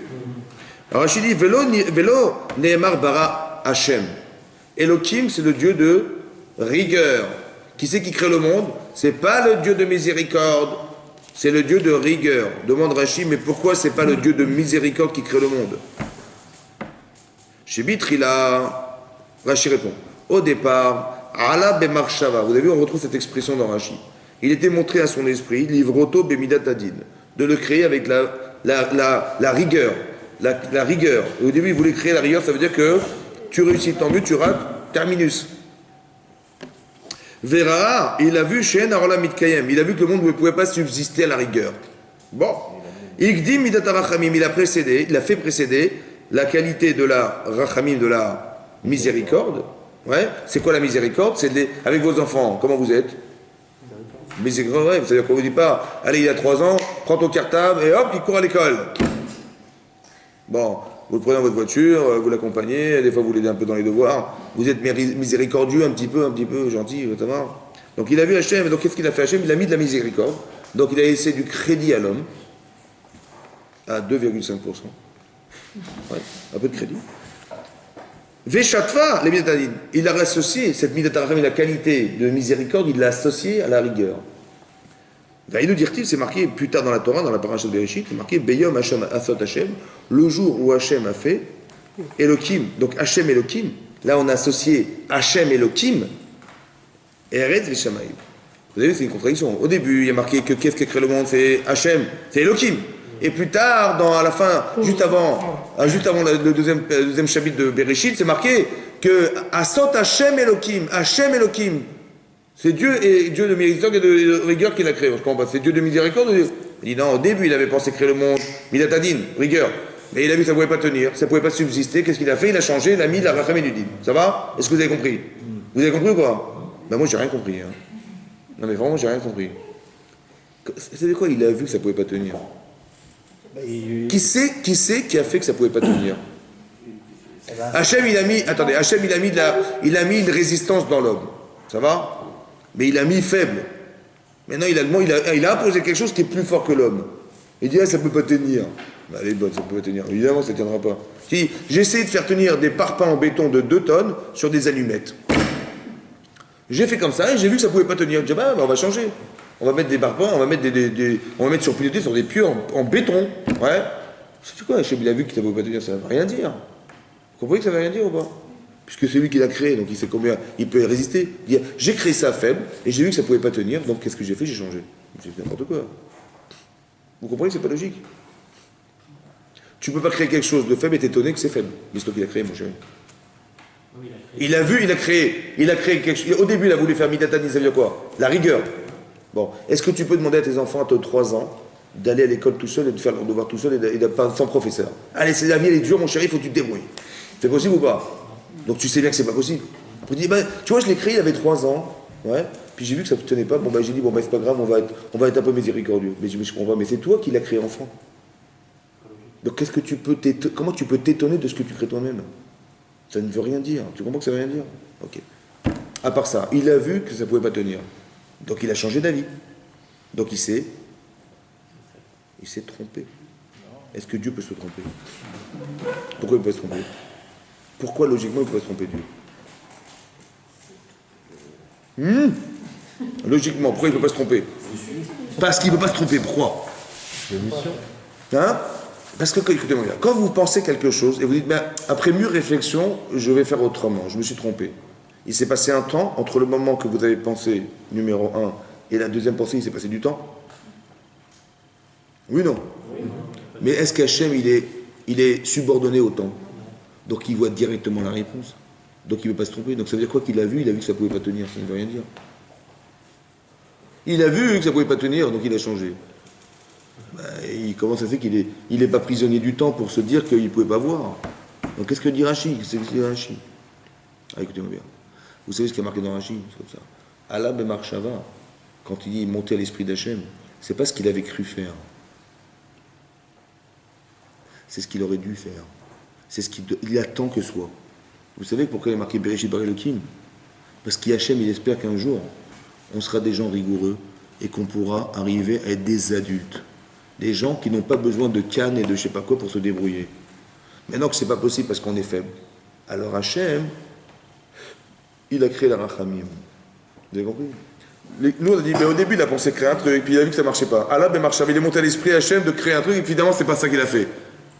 A: Alors Rashi dit, Velo Nehemar bara Hashem. Elokim, c'est le Dieu de rigueur. Qui c'est qui crée le monde? C'est pas le Dieu de miséricorde, c'est le Dieu de rigueur. Demande Rashi, mais pourquoi c'est pas le Dieu de miséricorde qui crée le monde? Chez Bitrila, Rashi répond, au départ, ala bemarshava. Vous avez vu, on retrouve cette expression dans Rashi. Il était montré à son esprit, livroto bemidat adin, de le créer avec la rigueur. La rigueur. Et au début, il voulait créer la rigueur, ça veut dire que tu réussis tant mieux, tu rates, terminus. Vera, il a vu Shen Arola Mitkayem, il a vu que le monde ne pouvait pas subsister à la rigueur. Bon. Igdim Midat Rachamim, il a fait précéder la qualité de la Rachamim, de la miséricorde. Ouais. C'est quoi la miséricorde? C'est avec vos enfants, comment vous êtes? Miséricorde, ouais. C'est-à-dire qu'on ne vous dit pas, allez, il a 3 ans, prends ton cartable et hop, il court à l'école. Bon. Vous le prenez dans votre voiture, vous l'accompagnez, des fois vous l'aidez un peu dans les devoirs, vous êtes miséricordieux un petit peu gentil, notamment. Donc il a vu Hachem, donc qu'est-ce qu'il a fait Hachem? Il a mis de la miséricorde, donc il a laissé du crédit à l'homme, à 2,5%. Ouais, un peu de crédit. Veshatva, les midatadin, il a associé cette midatarachim, la qualité de miséricorde, il l'a associé à la rigueur. Il nous dit, c'est marqué plus tard dans la Torah, dans la paracha de Bereshit, c'est marqué Beyom Hashem Asot Hashem, le jour où Hashem a fait Elohim. Donc Hashem Elohim, là on a associé Hashem Elohim et Eretz V'Shamayim. Vous avez vu, c'est une contradiction. Au début, il y a marqué que qu'est-ce qui a créé le monde? C'est Hashem, c'est Elohim. Et plus tard, à la fin, juste avant le deuxième chapitre de Bereshit, c'est marqué que Asot Hashem Elohim. C'est Dieu et Dieu de miséricorde et de rigueur qui l'a créé. Je comprends pas. C'est Dieu de miséricorde ou Dieu? Il dit non, au début, il avait pensé créer le monde. Midatadin, rigueur. Mais il a vu que ça ne pouvait pas tenir, ça ne pouvait pas subsister. Qu'est-ce qu'il a fait? Il a changé, il a mis la rachem et du din. Ça va? Est-ce que vous avez compris? Vous avez compris ou quoi? Ben moi, j'ai rien compris. Hein. Non, mais vraiment, j'ai rien compris. C'est quoi? Il a vu que ça ne pouvait pas tenir. Qui c'est qui a fait que ça ne pouvait pas tenir? Hachem, il a mis une résistance dans l'homme. Ça va? Mais il a mis faible. Maintenant, il a imposé quelque chose qui est plus fort que l'homme. Il dit, ah, ça ne peut pas tenir. Ben, elle est bonne, ça ne peut pas tenir. Évidemment, ça ne tiendra pas. J'ai essayé de faire tenir des parpaings en béton de 2 tonnes sur des allumettes. J'ai fait comme ça et j'ai vu que ça ne pouvait pas tenir. J'ai dit, on va changer. On va mettre des parpaings, on va mettre sur piloter sur des pieux en béton. Ouais. C'est quoi? Il a vu que ça ne pouvait pas tenir, ça ne veut rien dire. Vous comprenez que ça ne veut rien dire ou pas? Puisque c'est lui qui l'a créé, donc il sait combien il peut résister. J'ai créé ça faible, et j'ai vu que ça ne pouvait pas tenir, donc qu'est-ce que j'ai fait? J'ai changé. J'ai fait n'importe quoi. Vous comprenez que c'est pas logique? Tu ne peux pas créer quelque chose de faible et t'étonner que c'est faible. Mais c'est toi qui l'as créé, mon chéri. Il a créé quelque chose. Au début, il a voulu faire Midatani, ça veut dire quoi? La rigueur. Bon, est-ce que tu peux demander à tes enfants, à tes 3 ans, d'aller à l'école tout seul et de faire leur devoir tout seul et sans professeur? Allez, la vie elle est dure, mon chéri, il faut que tu te débrouilles. C'est possible ou pas? Donc tu sais bien que c'est pas possible. Tu dis, tu vois, je l'ai créé, il avait 3 ans, ouais, puis j'ai vu que ça ne tenait pas, j'ai dit, c'est pas grave, on va être un peu miséricordieux. Mais je comprends pas, mais c'est toi qui l'as créé enfant. Donc comment tu peux t'étonner de ce que tu crées toi-même? Ça ne veut rien dire. Tu comprends que ça ne veut rien dire? Ok. À part ça, il a vu que ça ne pouvait pas tenir. Donc il a changé d'avis. Donc il s'est trompé. Est-ce que Dieu peut se tromper? Pourquoi il peut se tromper? Pourquoi logiquement il peut se tromper Dieu? Logiquement, pourquoi il ne peut pas se tromper? Parce qu'il ne peut pas se tromper. Pourquoi? Hein? Parce que, écoutez-moi bien, quand vous pensez quelque chose et vous dites, après mûre réflexion, je vais faire autrement, je me suis trompé. Il s'est passé un temps entre le moment que vous avez pensé numéro 1 et la deuxième pensée, il s'est passé du temps? Oui, non? Mais est-ce qu'Hachem, il est subordonné au temps? Donc il voit directement la réponse. Donc il ne peut pas se tromper. Donc ça veut dire quoi qu'il a vu? Il a vu que ça ne pouvait pas tenir. Ça ne veut rien dire. Il a vu que ça ne pouvait pas tenir, donc il a changé. Comment ça fait qu'il n'est pas prisonnier du temps pour se dire qu'il ne pouvait pas voir? Donc qu'est-ce que dit Rashi? Écoutez-moi bien. Vous savez ce qui est marqué dans Rashi? C'est comme ça. Allah Bemarshava, quand il dit monter à l'esprit d'Hachem, c'est pas ce qu'il avait cru faire. C'est ce qu'il aurait dû faire. C'est ce qu'il attend que soit. Vous savez pourquoi il est marqué Bereshit Bar Elohim? Parce qu'Hachem, il espère qu'un jour, on sera des gens rigoureux et qu'on pourra arriver à être des adultes. Des gens qui n'ont pas besoin de canne et de je sais pas quoi pour se débrouiller. Maintenant que c'est pas possible parce qu'on est faible, alors Hachem, il a créé la Rachamim. Vous avez compris? Nous, on a dit, mais au début, il a pensé créer un truc, puis il a vu que ça marchait pas. Allah, il est monté à l'esprit Hachem de créer un truc, et évidemment, c'est pas ça qu'il a fait.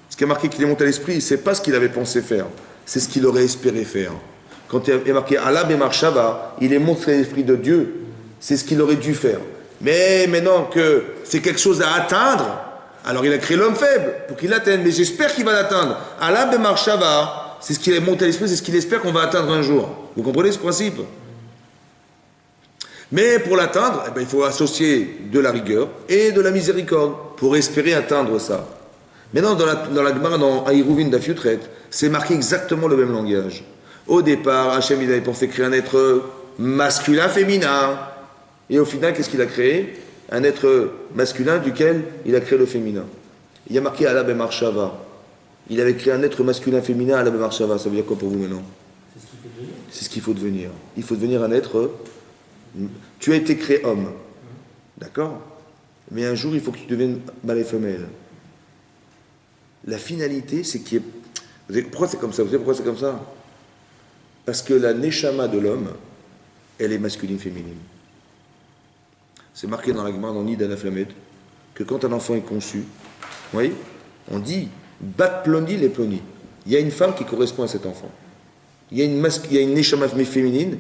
A: Ce qui a marqué qu'il est monté à l'esprit, c'est pas ce qu'il avait pensé faire, c'est ce qu'il aurait espéré faire. quand il y a marqué Allah Bemarshava, il est montré l'esprit de Dieu, c'est ce qu'il aurait dû faire. Mais maintenant que c'est quelque chose à atteindre, alors il a créé l'homme faible pour qu'il l'atteigne, mais j'espère qu'il va l'atteindre. Allah Bemarshava, c'est ce qu'il est monté à l'esprit, c'est ce qu'il espère qu'on va atteindre un jour. Vous comprenez ce principe? Mais pour l'atteindre, il faut associer de la rigueur et de la miséricorde pour espérer atteindre ça. Maintenant, dans la Gemara, dans Aïrouvin d'Afiutret, c'est marqué exactement le même langage. Au départ, Hachem, il avait pensé créer un être masculin, féminin. Et au final, qu'est-ce qu'il a créé? Un être masculin duquel il a créé le féminin. Il y a marqué Allah Bemarshava. Il avait créé un être masculin, féminin, Allah Bemarshava. Ça veut dire quoi pour vous maintenant? C'est ce qu'il faut devenir. Il faut devenir un être. Tu as été créé homme. D'accord? Mais un jour, il faut que tu deviennes mâle et femelle. La finalité, c'est qu'il y ait... Pourquoi c'est comme ça? Vous savez pourquoi c'est comme ça? Parce que la neshama de l'homme, elle est masculine-féminine. C'est marqué dans la Gemara, dans Nid Anaflamet, que quand un enfant est conçu, vous voyez, on dit bat ploni les ploni. Il y a une femme qui correspond à cet enfant. Il y a une neshama féminine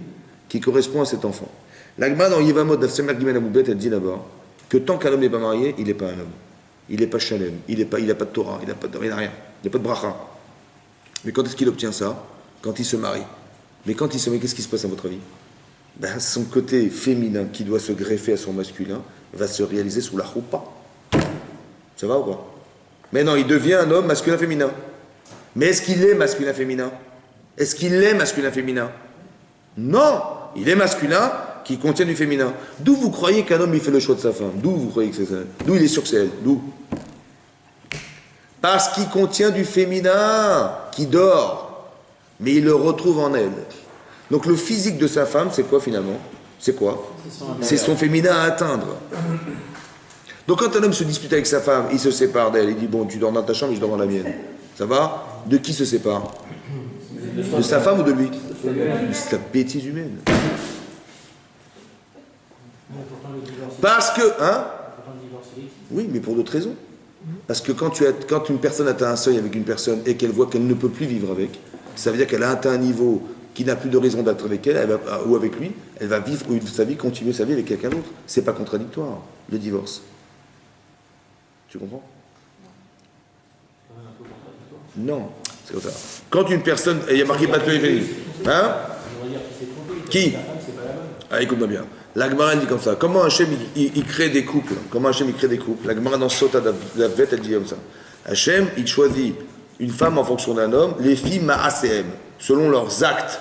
A: qui correspond à cet enfant. La Gemara dans Yevamot d'Afsemer Gimel Amoubet, elle dit d'abord que tant qu'un homme n'est pas marié, il n'est pas un homme. Il n'est pas shalem, il n'a pas de Torah, il n'a rien, il n'a pas de bracha. Mais quand est-ce qu'il obtient ça? Quand il se marie. Mais quand il se marie, qu'est-ce qui se passe à votre avis? Son côté féminin qui doit se greffer à son masculin va se réaliser sous la choupa. Ça va ou pas? Mais non, il devient un homme masculin-féminin. Mais est-ce qu'il est masculin-féminin? Est-ce qu'il est masculin-féminin? Non, il est masculin qui contient du féminin. D'où vous croyez qu'un homme il fait le choix de sa femme? D'où vous croyez que c'est ça? D'où il est sûr que c'est elle? D'où? Parce qu'il contient du féminin qui dort, mais il le retrouve en elle. Donc le physique de sa femme, c'est quoi finalement? C'est quoi? C'est son féminin à atteindre. Donc quand un homme se dispute avec sa femme, il se sépare d'elle, il dit bon, tu dors dans ta chambre et je dors dans la mienne. Ça va? De qui se sépare? De sa femme ou de lui? C'est la bêtise humaine. Parce que, hein? Oui, mais pour d'autres raisons. Parce que quand une personne atteint un seuil avec une personne et qu'elle voit qu'elle ne peut plus vivre avec, ça veut dire qu'elle a atteint un niveau qui n'a plus de raison d'être avec elle, ou avec lui, elle va vivre sa vie, continuer sa vie avec quelqu'un d'autre. C'est pas contradictoire, le divorce. Tu comprends? Non, c'est comme ça. Quand une personne, il y a marqué pas de féminin, hein? Qui? Ah, écoute-moi bien. La Gemara dit comme ça. Comment Hachem il crée des couples? Comment Hachem il crée des couples? La Gemara dans Sota d'Avet, elle dit comme ça. Hachem, il choisit une femme en fonction d'un homme, les filles ma'asehem, selon leurs actes.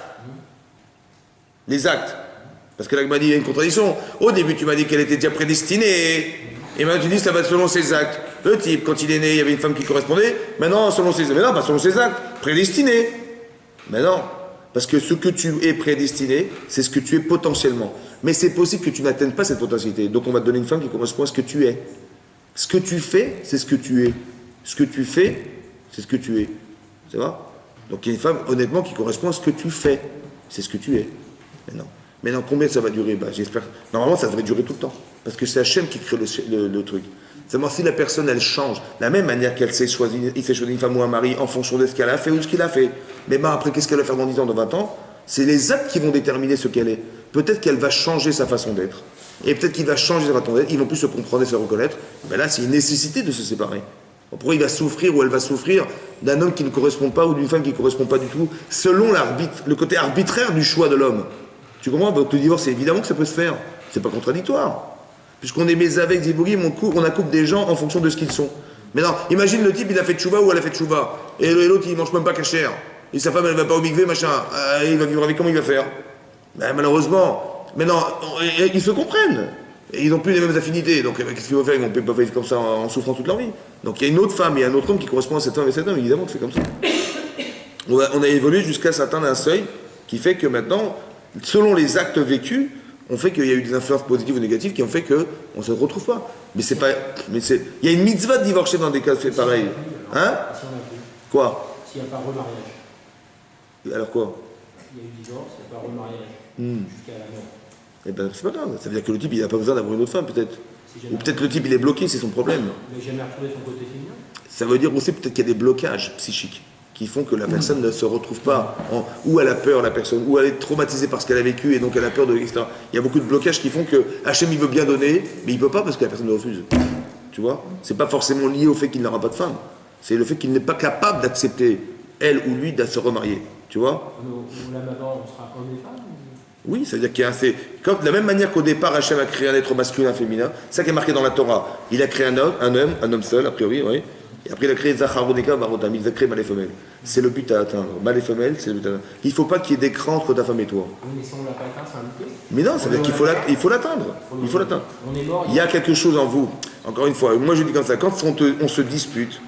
A: Les actes. Parce que la Gemara dit il y a une contradiction. Au début, tu m'as dit qu'elle était déjà prédestinée. Et maintenant, tu dis ça va être selon ses actes. Le type, quand il est né, il y avait une femme qui correspondait. Maintenant, selon ses actes. Mais non, pas selon ses actes. Prédestiné. Mais non. Parce que ce que tu es prédestiné, c'est ce que tu es potentiellement. Mais c'est possible que tu n'atteignes pas cette potentialité. Donc on va te donner une femme qui correspond à ce que tu es. Ce que tu fais, c'est ce que tu es. Ce que tu fais, c'est ce que tu es. Ça va? Donc il y a une femme, honnêtement, qui correspond à ce que tu fais. C'est ce que tu es. Maintenant, combien ça va durer? J'espère. Normalement, ça devrait durer tout le temps. Parce que c'est Hachem qui crée le truc. Seulement, si la personne, elle change, de la même manière qu'elle s'est choisie, il s'est choisi une femme ou un mari en fonction de ce qu'elle a fait ou de ce qu'il a fait. Mais après, qu'est-ce qu'elle va faire dans 10 ans, dans 20 ans? C'est les actes qui vont déterminer ce qu'elle est. Peut-être qu'elle va changer sa façon d'être. Et peut-être qu'il va changer sa façon d'être. Ils vont plus se comprendre et se reconnaître. Là, c'est une nécessité de se séparer. Pourquoi il va souffrir ou elle va souffrir d'un homme qui ne correspond pas ou d'une femme qui ne correspond pas du tout, selon le côté arbitraire du choix de l'homme. Tu comprends? Donc le divorce, c'est évidemment que ça peut se faire. C'est pas contradictoire. Puisqu'on est mes avec Zibougim, on accoupe des gens en fonction de ce qu'ils sont. Mais non, imagine le type, il a fait tchouva ou elle a fait tchouva. Et l'autre, il mange même pas cachère. Et sa femme, elle va pas au mikvé, machin. Il va vivre avec, comment il va faire? Malheureusement. Mais non, ils se comprennent. Et ils n'ont plus les mêmes affinités. Donc qu'est-ce qu'ils vont faire? Ils vont pas vivre comme ça en souffrant toute leur vie. Donc il y a une autre femme et un autre homme qui correspond à cette femme et cet homme. Évidemment que c'est comme ça. On a évolué jusqu'à atteindre un seuil qui fait que maintenant, selon les actes vécus, on fait qu'il y a eu des influences positives ou négatives qui ont fait qu'on ne se retrouve pas. Mais c'est pas. Il y a une mitzvah de divorcer dans des cas faits pareils. Hein? Quoi?
E: S'il n'y a pas remariage.
A: Alors quoi?
E: Il y a eu divorce, il n'y a pas remariage. Jusqu'à la mort.
A: Eh ben, c'est pas grave. Ça veut dire que le type, il n'a pas besoin d'avoir une autre femme, peut-être. Ou peut-être le type, il est bloqué, c'est son problème.
E: Mais jamais retrouvé son côté féminin.
A: Ça veut dire aussi peut-être qu'il y a des blocages psychiques qui font que la personne ne se retrouve pas, ou elle a peur, la personne, ou elle est traumatisée par ce qu'elle a vécu, et donc elle a peur de... etc. Il y a beaucoup de blocages qui font que Hachem, il veut bien donner, mais il ne peut pas parce que la personne le refuse. Tu vois? C'est pas forcément lié au fait qu'il n'aura pas de femme. C'est le fait qu'il n'est pas capable d'accepter, elle ou lui, de se remarier. Tu vois?
E: Nous, là maintenant, on sera comme des femmes
A: Oui, c'est-à-dire qu'il y a comme de la même manière qu'au départ, Hachem a créé un être masculin, féminin, c'est ça qui est marqué dans la Torah. Il a créé un homme seul, a priori, oui. Et après, il a créé Zacharoneka, Barotam, il a créé mâle et femelle. C'est le but à atteindre. Mâle et femelle, c'est le but à atteindre. Il ne faut pas qu'il y ait d'écran entre ta femme et toi.
E: Oui, mais si on ne l'a pas atteint, c'est un loupé.
A: Mais non, ça veut dire qu'il faut l'atteindre. Il faut l'atteindre.
E: On est mort.
A: Il y a quelque chose en vous. Encore une fois, moi je dis comme ça, quand on se dispute,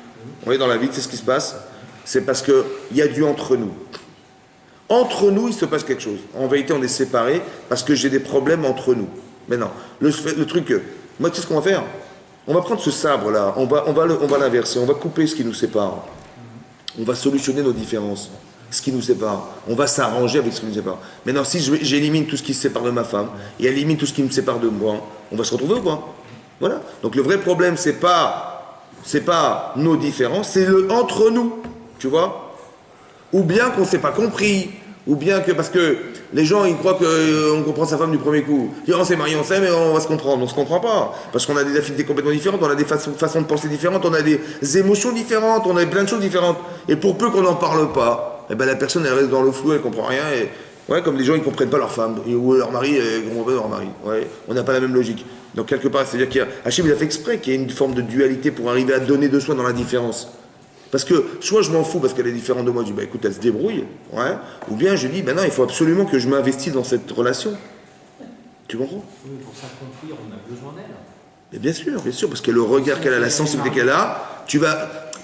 A: on est dans la vie, c'est ce qui se passe, c'est parce qu'il y a du entre nous. Entre nous, il se passe quelque chose. En vérité, on est séparés parce que j'ai des problèmes entre nous. Mais non, le truc, moi tu sais ce qu'on va faire? On va prendre ce sabre-là, on va l'inverser, on va couper ce qui nous sépare. On va solutionner nos différences, ce qui nous sépare. On va s'arranger avec ce qui nous sépare. Maintenant, si j'élimine tout ce qui se sépare de ma femme et élimine tout ce qui me sépare de moi, on va se retrouver ou pas? Voilà. Donc le vrai problème, c'est pas nos différences, c'est le entre nous, tu vois? Ou bien qu'on ne s'est pas compris, ou bien que, parce que les gens, ils croient qu'on comprend sa femme du premier coup. Ils disent, on s'est marié, on s'aime, mais on va se comprendre. On ne se comprend pas. Parce qu'on a des affinités complètement différentes, on a des façons de penser différentes, on a des émotions différentes, on a plein de choses différentes. Et pour peu qu'on n'en parle pas, eh ben la personne, elle reste dans le flou, elle ne comprend rien. Et, ouais, comme les gens, ils ne comprennent pas leur femme, ou leur mari, ils ne comprennent pas leur mari. Ouais, on n'a pas la même logique. Donc quelque part, c'est-à-dire qu'Hachem, il a fait exprès qu'il y ait une forme de dualité pour arriver à donner de soi dans la différence. Parce que soit je m'en fous parce qu'elle est différente de moi, je dis bah écoute, elle se débrouille, ouais. Ou bien je dis ben non, il faut absolument que je m'investisse dans cette relation. Tu comprends?
E: Oui, pour s'accomplir, on a besoin d'elle.
A: Mais bien sûr, parce que le regard qu'elle a, la sensibilité qu'elle a,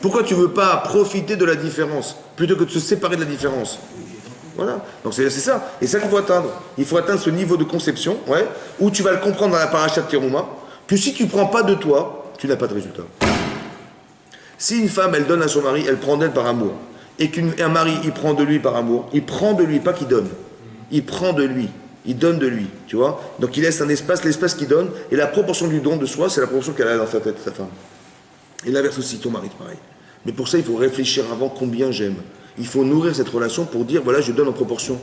A: pourquoi tu ne veux pas profiter de la différence plutôt que de se séparer de la différence? Voilà, donc c'est ça, et ça qu'il faut atteindre. Il faut atteindre ce niveau de conception, ouais, où tu vas le comprendre dans la paracha de Teruma, que si tu ne prends pas de toi, tu n'as pas de résultat. Si une femme, elle donne à son mari, elle prend d'elle par amour, et qu'un mari, il prend de lui par amour, il prend de lui, pas qu'il donne, il prend de lui, il donne de lui, tu vois. Donc il laisse un espace, l'espace qu'il donne, et la proportion du don de soi, c'est la proportion qu'elle a dans sa tête, sa femme. Et l'inverse aussi, ton mari, pareil. Mais pour ça, il faut réfléchir avant combien j'aime. Il faut nourrir cette relation pour dire, voilà, je donne en proportion.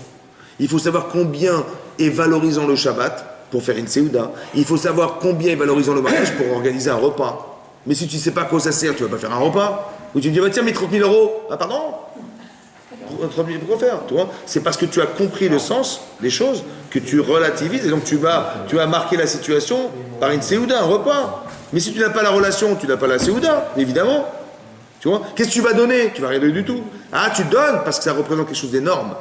A: Il faut savoir combien est valorisant le Shabbat pour faire une Séouda. Il faut savoir combien est valorisant le mariage pour organiser un repas. Mais si tu ne sais pas à quoi ça sert, tu ne vas pas faire un repas. Ou tu me dis, bah, tiens, mais 30 000 €. Ah, pardon? 30 000, pourquoi faire? Tu vois? C'est parce que tu as compris le sens des choses que tu relativises. Et donc, tu vas marquer la situation par une séouda, un repas. Mais si tu n'as pas la relation, tu n'as pas la séouda, évidemment. Tu vois? Qu'est-ce que tu vas donner? Tu vas rien donner du tout. Ah, tu donnes parce que ça représente quelque chose d'énorme.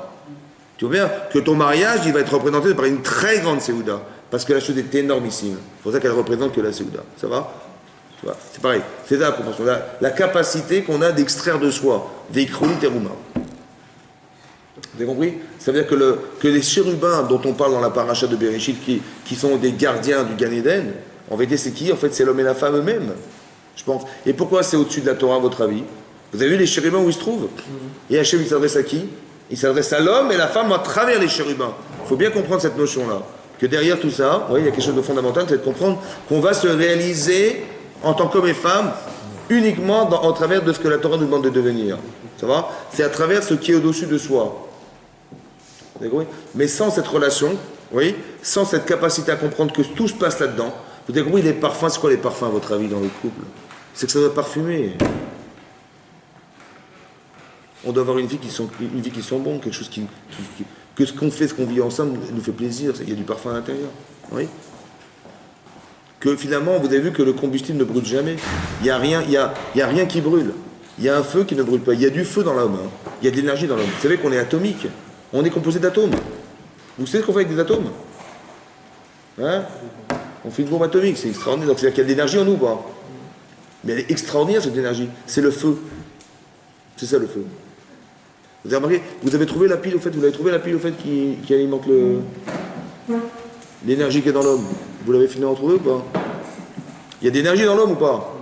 A: Tu vois bien que ton mariage, il va être représenté par une très grande séouda. Parce que la chose est énormissime. C'est pour ça qu'elle représente que la séouda. Ça va? C'est pareil, c'est ça la proportion, la capacité qu'on a d'extraire de soi, Veikrouni Teruma. Vous avez compris? Ça veut dire que les chérubins dont on parle dans la paracha de Bereshit, qui sont des gardiens du Gan Eden, en vérité c'est qui? En fait c'est l'homme et la femme eux-mêmes, je pense. Et pourquoi c'est au-dessus de la Torah à votre avis? Vous avez vu les chérubins où ils se trouvent? Et Hachem il s'adresse à qui? Il s'adresse à l'homme et la femme à travers les chérubins. Il faut bien comprendre cette notion-là, que derrière tout ça, il y a quelque chose de fondamental, c'est de comprendre qu'on va se réaliser en tant qu'homme et femme, uniquement au travers de ce que la Torah nous demande de devenir. Ça va? C'est à travers ce qui est au-dessus de soi. Vous avez compris? Mais sans cette relation, oui, sans cette capacité à comprendre que tout se passe là-dedans, vous avez compris, les parfums, c'est quoi les parfums à votre avis dans le couple? C'est que ça doit parfumer. On doit avoir une vie qui sent bon, quelque chose que ce qu'on fait, ce qu'on vit ensemble nous fait plaisir, il y a du parfum à l'intérieur. Oui? Que finalement, vous avez vu que le combustible ne brûle jamais. Il n'y a rien qui brûle. Il y a un feu qui ne brûle pas. Il y a du feu dans l'homme. Hein. Il y a de l'énergie dans l'homme. Vous savez qu'on est atomique. On est composé d'atomes. Vous savez ce qu'on fait avec des atomes? Hein? On fait une bombe atomique, c'est extraordinaire. Donc c'est-à-dire qu'il y a de l'énergie en nous, quoi. Mais elle est extraordinaire, cette énergie. C'est le feu. C'est ça, le feu. Vous avez remarqué? Vous avez trouvé la pile, au fait, qui alimente l'énergie qui est dans l'homme. Vous l'avez finalement trouvé ou pas? Il y a de l'énergie dans l'homme ou pas?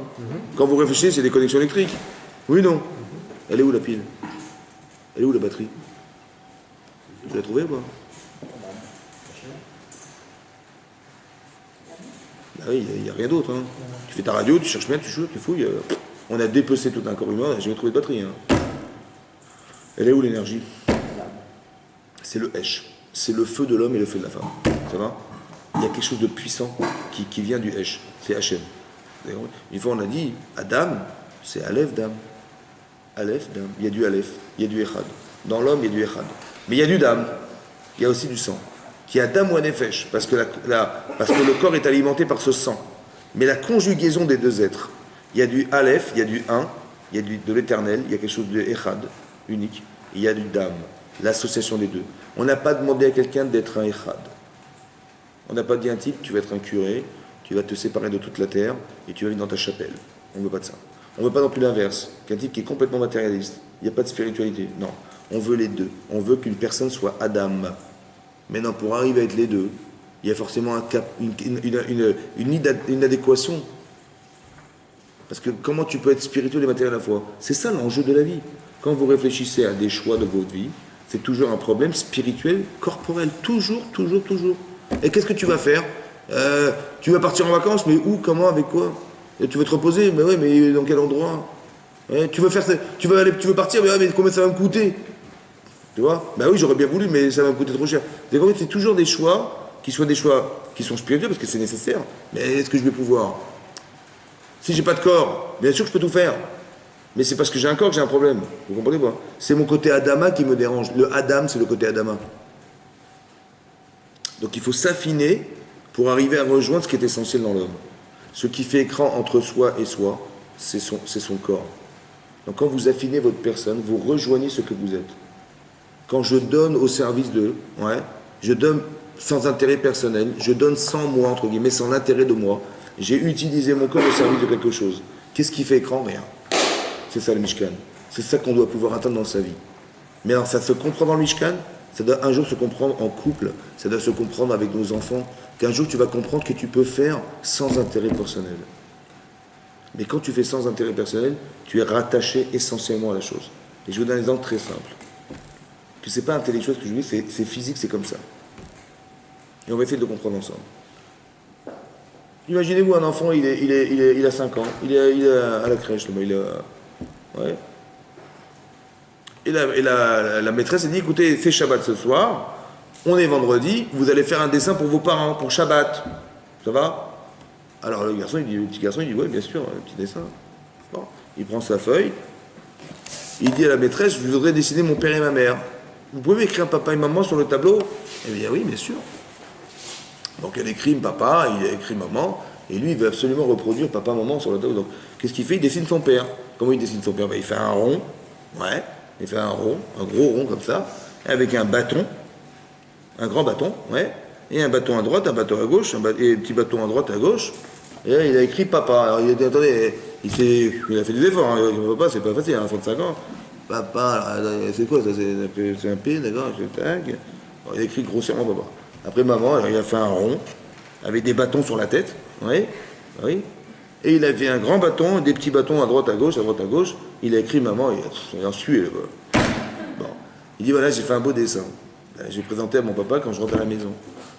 A: Quand vous réfléchissez, c'est des connexions électriques. Oui, non? Elle est où la pile? Elle est où la batterie? Vous l'avez trouvée ou pas? Bah oui, il n'y a rien d'autre. Hein. Tu fais ta radio, tu cherches bien, tu fouilles. On a dépecé tout un corps humain, on n'a jamais trouvé de batterie. Hein. Elle est où l'énergie? C'est le Hesh. C'est le feu de l'homme et le feu de la femme. Ça va? Il y a quelque chose de puissant qui vient du Hesh. C'est Hachem. Une fois on a dit, Adam, c'est Aleph Dam. Aleph Dam. Il y a du Aleph, il y a du Echad. Dans l'homme, il y a du Echad. Mais il y a du Dam. Il y a aussi du sang. Qui est Adam ou Anefesh. Parce que le corps est alimenté par ce sang. Mais la conjugaison des deux êtres. Il y a du Aleph, il y a du 1, il y a de l'éternel, il y a quelque chose de Echad, unique. Il y a du Dam. L'association des deux. On n'a pas demandé à quelqu'un d'être un Echad. On n'a pas dit à un type, tu vas être un curé, tu vas te séparer de toute la terre et tu vas vivre dans ta chapelle. On ne veut pas de ça. On ne veut pas non plus l'inverse, qu'un type qui est complètement matérialiste. Il n'y a pas de spiritualité. Non. On veut les deux. On veut qu'une personne soit Adam. Maintenant, pour arriver à être les deux, il y a forcément une adéquation. Parce que comment tu peux être spirituel et matériel à la fois? C'est ça l'enjeu de la vie. Quand vous réfléchissez à des choix de votre vie, c'est toujours un problème spirituel, corporel. Toujours, toujours, toujours. Et qu'est-ce que tu vas faire? Tu vas partir en vacances, mais où, comment, avec quoi? Et tu veux te reposer, mais oui, mais dans quel endroit? Tu veux partir, mais combien ça va me coûter? Tu vois? Ben oui, j'aurais bien voulu, mais ça va me coûter trop cher. C'est toujours des choix qui soient des choix qui sont spirituels, parce que c'est nécessaire. Mais est-ce que je vais pouvoir? Si j'ai pas de corps, bien sûr que je peux tout faire. Mais c'est parce que j'ai un corps que j'ai un problème. Vous comprenez pas? C'est mon côté Adama qui me dérange. Le Adam, c'est le côté Adama. Donc il faut s'affiner pour arriver à rejoindre ce qui est essentiel dans l'homme. Ce qui fait écran entre soi et soi, c'est son corps. Donc quand vous affinez votre personne, vous rejoignez ce que vous êtes. Quand je donne au service d'eux, je donne sans intérêt personnel, je donne sans moi, entre guillemets, sans l'intérêt de moi. J'ai utilisé mon corps au service de quelque chose. Qu'est-ce qui fait écran? Rien. C'est ça le Mishkan. C'est ça qu'on doit pouvoir atteindre dans sa vie. Mais alors ça se comprend dans le Mishkan? Ça doit un jour se comprendre en couple, ça doit se comprendre avec nos enfants, qu'un jour tu vas comprendre que tu peux faire sans intérêt personnel. Mais quand tu fais sans intérêt personnel, tu es rattaché essentiellement à la chose. Et je vous donne un exemple très simple. Que c'est pas intellectuel ce que je vous dis, c'est physique, c'est comme ça. Et on va essayer de le comprendre ensemble. Imaginez-vous un enfant, il a 5 ans, il est à la crèche, ouais. Et la maîtresse a dit, écoutez, c'est Shabbat ce soir, on est vendredi, vous allez faire un dessin pour vos parents, pour Shabbat. Ça va? Alors le petit garçon, il dit, ouais, bien sûr, un petit dessin. Bon. Il prend sa feuille, il dit à la maîtresse, je voudrais dessiner mon père et ma mère. Vous pouvez m'écrire papa et maman sur le tableau? Elle dit, oui, bien sûr. Donc elle écrit papa, il a écrit maman, et lui, il veut absolument reproduire papa, maman sur le tableau. Donc qu'est-ce qu'il fait? Il dessine son père. Comment il dessine son père? Il fait un rond, ouais. Il fait un rond, un gros rond comme ça, avec un bâton, un grand bâton, ouais, et un bâton à droite, un bâton à gauche, et un petit bâton à droite, à gauche. Et là, il a écrit papa. Alors il a dit, attendez, il a fait des efforts, hein. Papa, c'est pas facile, à 35 ans. Papa, c'est quoi ça? C'est un P, d'accord? Bon, il a écrit grossièrement papa. Après maman, alors, il a fait un rond, avec des bâtons sur la tête, oui, oui. Et il avait un grand bâton, des petits bâtons à droite, à gauche, à droite, à gauche. Il a écrit maman, il a sué là-bas. Bon. Il dit voilà, j'ai fait un beau dessin. Ben, j'ai présenté à mon papa quand je rentre à la maison.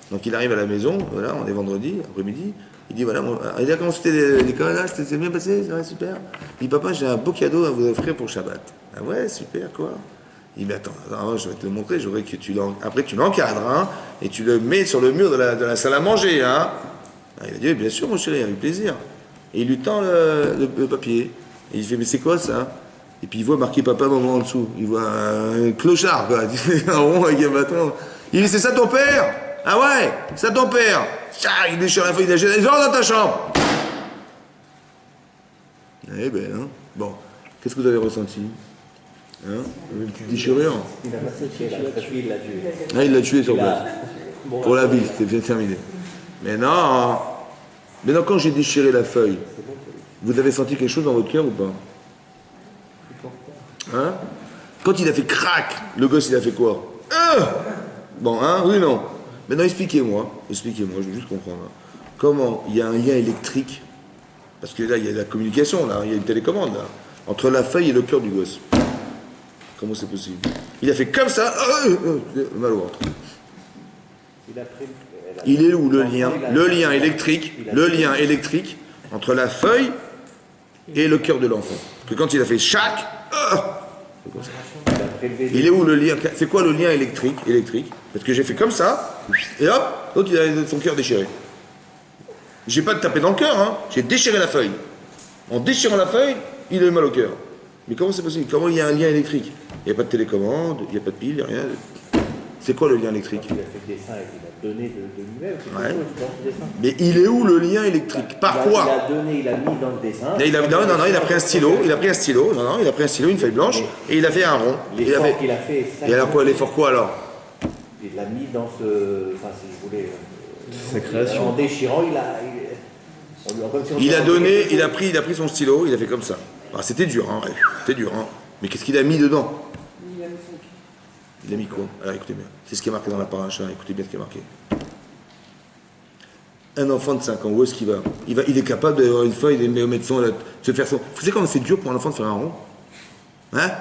A: Donc il arrive à la maison, voilà, on est vendredi, après-midi. Il dit voilà, il dit comment c'était l'école là, c'était bien passé, c'est vrai, super. Il dit papa, j'ai un beau cadeau à vous offrir pour Shabbat. Ah ouais, super, quoi. Il dit mais attends, je vais te le montrer, je voudrais que après tu l'encadres, hein, et tu le mets sur le mur de la salle à manger, hein. Ah, il a dit bien sûr mon chéri, avec plaisir. Et il lui tend le papier. Et il fait, mais c'est quoi ça? Et puis il voit marqué papa, maman en dessous. Il voit un clochard, quoi. Un rond avec un bâton. Il dit, c'est ça ton père? Ah ouais, c'est ça ton père? Il déchire la feuille, il jette. Rentre dans ta chambre. Eh ben, hein. Bon, qu'est-ce que vous avez ressenti? Hein? Une petite déchirure?
G: Il a passé il l'a tué.
A: Ah, il l'a tué sur place. Pour la vie, c'était bien terminé. Mais non, quand j'ai déchiré la feuille, vous avez senti quelque chose dans votre cœur ou pas? Hein? Quand il a fait crac, le gosse il a fait quoi? Bon, hein? Oui, non. Maintenant expliquez-moi, je veux juste comprendre. Comment il y a un lien électrique, parce que là il y a la communication, là, il y a une télécommande là, entre la feuille et le cœur du gosse. Comment c'est possible? Il a fait comme ça, mal au ventre. Il est où le lien électrique entre la feuille et le cœur de l'enfant. Que quand il a fait chac,
G: a prélevé
A: Il est où le lien? C'est quoi le lien électrique? Parce que j'ai fait comme ça, et hop, l'autre il a son cœur déchiré. J'ai pas tapé dans le cœur, hein. J'ai déchiré la feuille. En déchirant la feuille, il a eu mal au cœur. Mais comment c'est possible? Comment il y a un lien électrique? Il n'y a pas de télécommande, il n'y a pas de pile, il n'y a rien. C'est quoi le lien électrique?
G: Il a fait le dessin et il a donné de lui-même quelque
A: Ouais.
G: chose dans ce dessin.
A: Mais il est où le lien électrique? Par quoi?
G: Il a donné, il a mis dans le dessin.
A: Là, non, il a pris un stylo, une feuille blanche, et il a fait un rond.
G: L'effort qu'il a fait.
A: Et alors quoi, l'effort quoi alors?
G: Il l'a mis dans ce. Enfin, si vous voulez.
F: Sa création.
G: En déchirant, comme si on
A: Il a
G: lui
A: donné,
G: quelque chose.
A: il a pris son stylo, il a fait comme ça. Ah, c'était dur, hein, ouais, c'était dur, hein. Mais qu'est-ce qu'il a mis dedans? Il a mis quoi? Alors écoutez bien, c'est ce qui est marqué dans la paracha, écoutez bien ce qui est marqué. Un enfant de 5 ans, où est-ce qu'il va? Il est capable d'avoir une feuille, de mettre son, de se faire son. Vous savez comment c'est dur pour un enfant de faire un rond? Hein?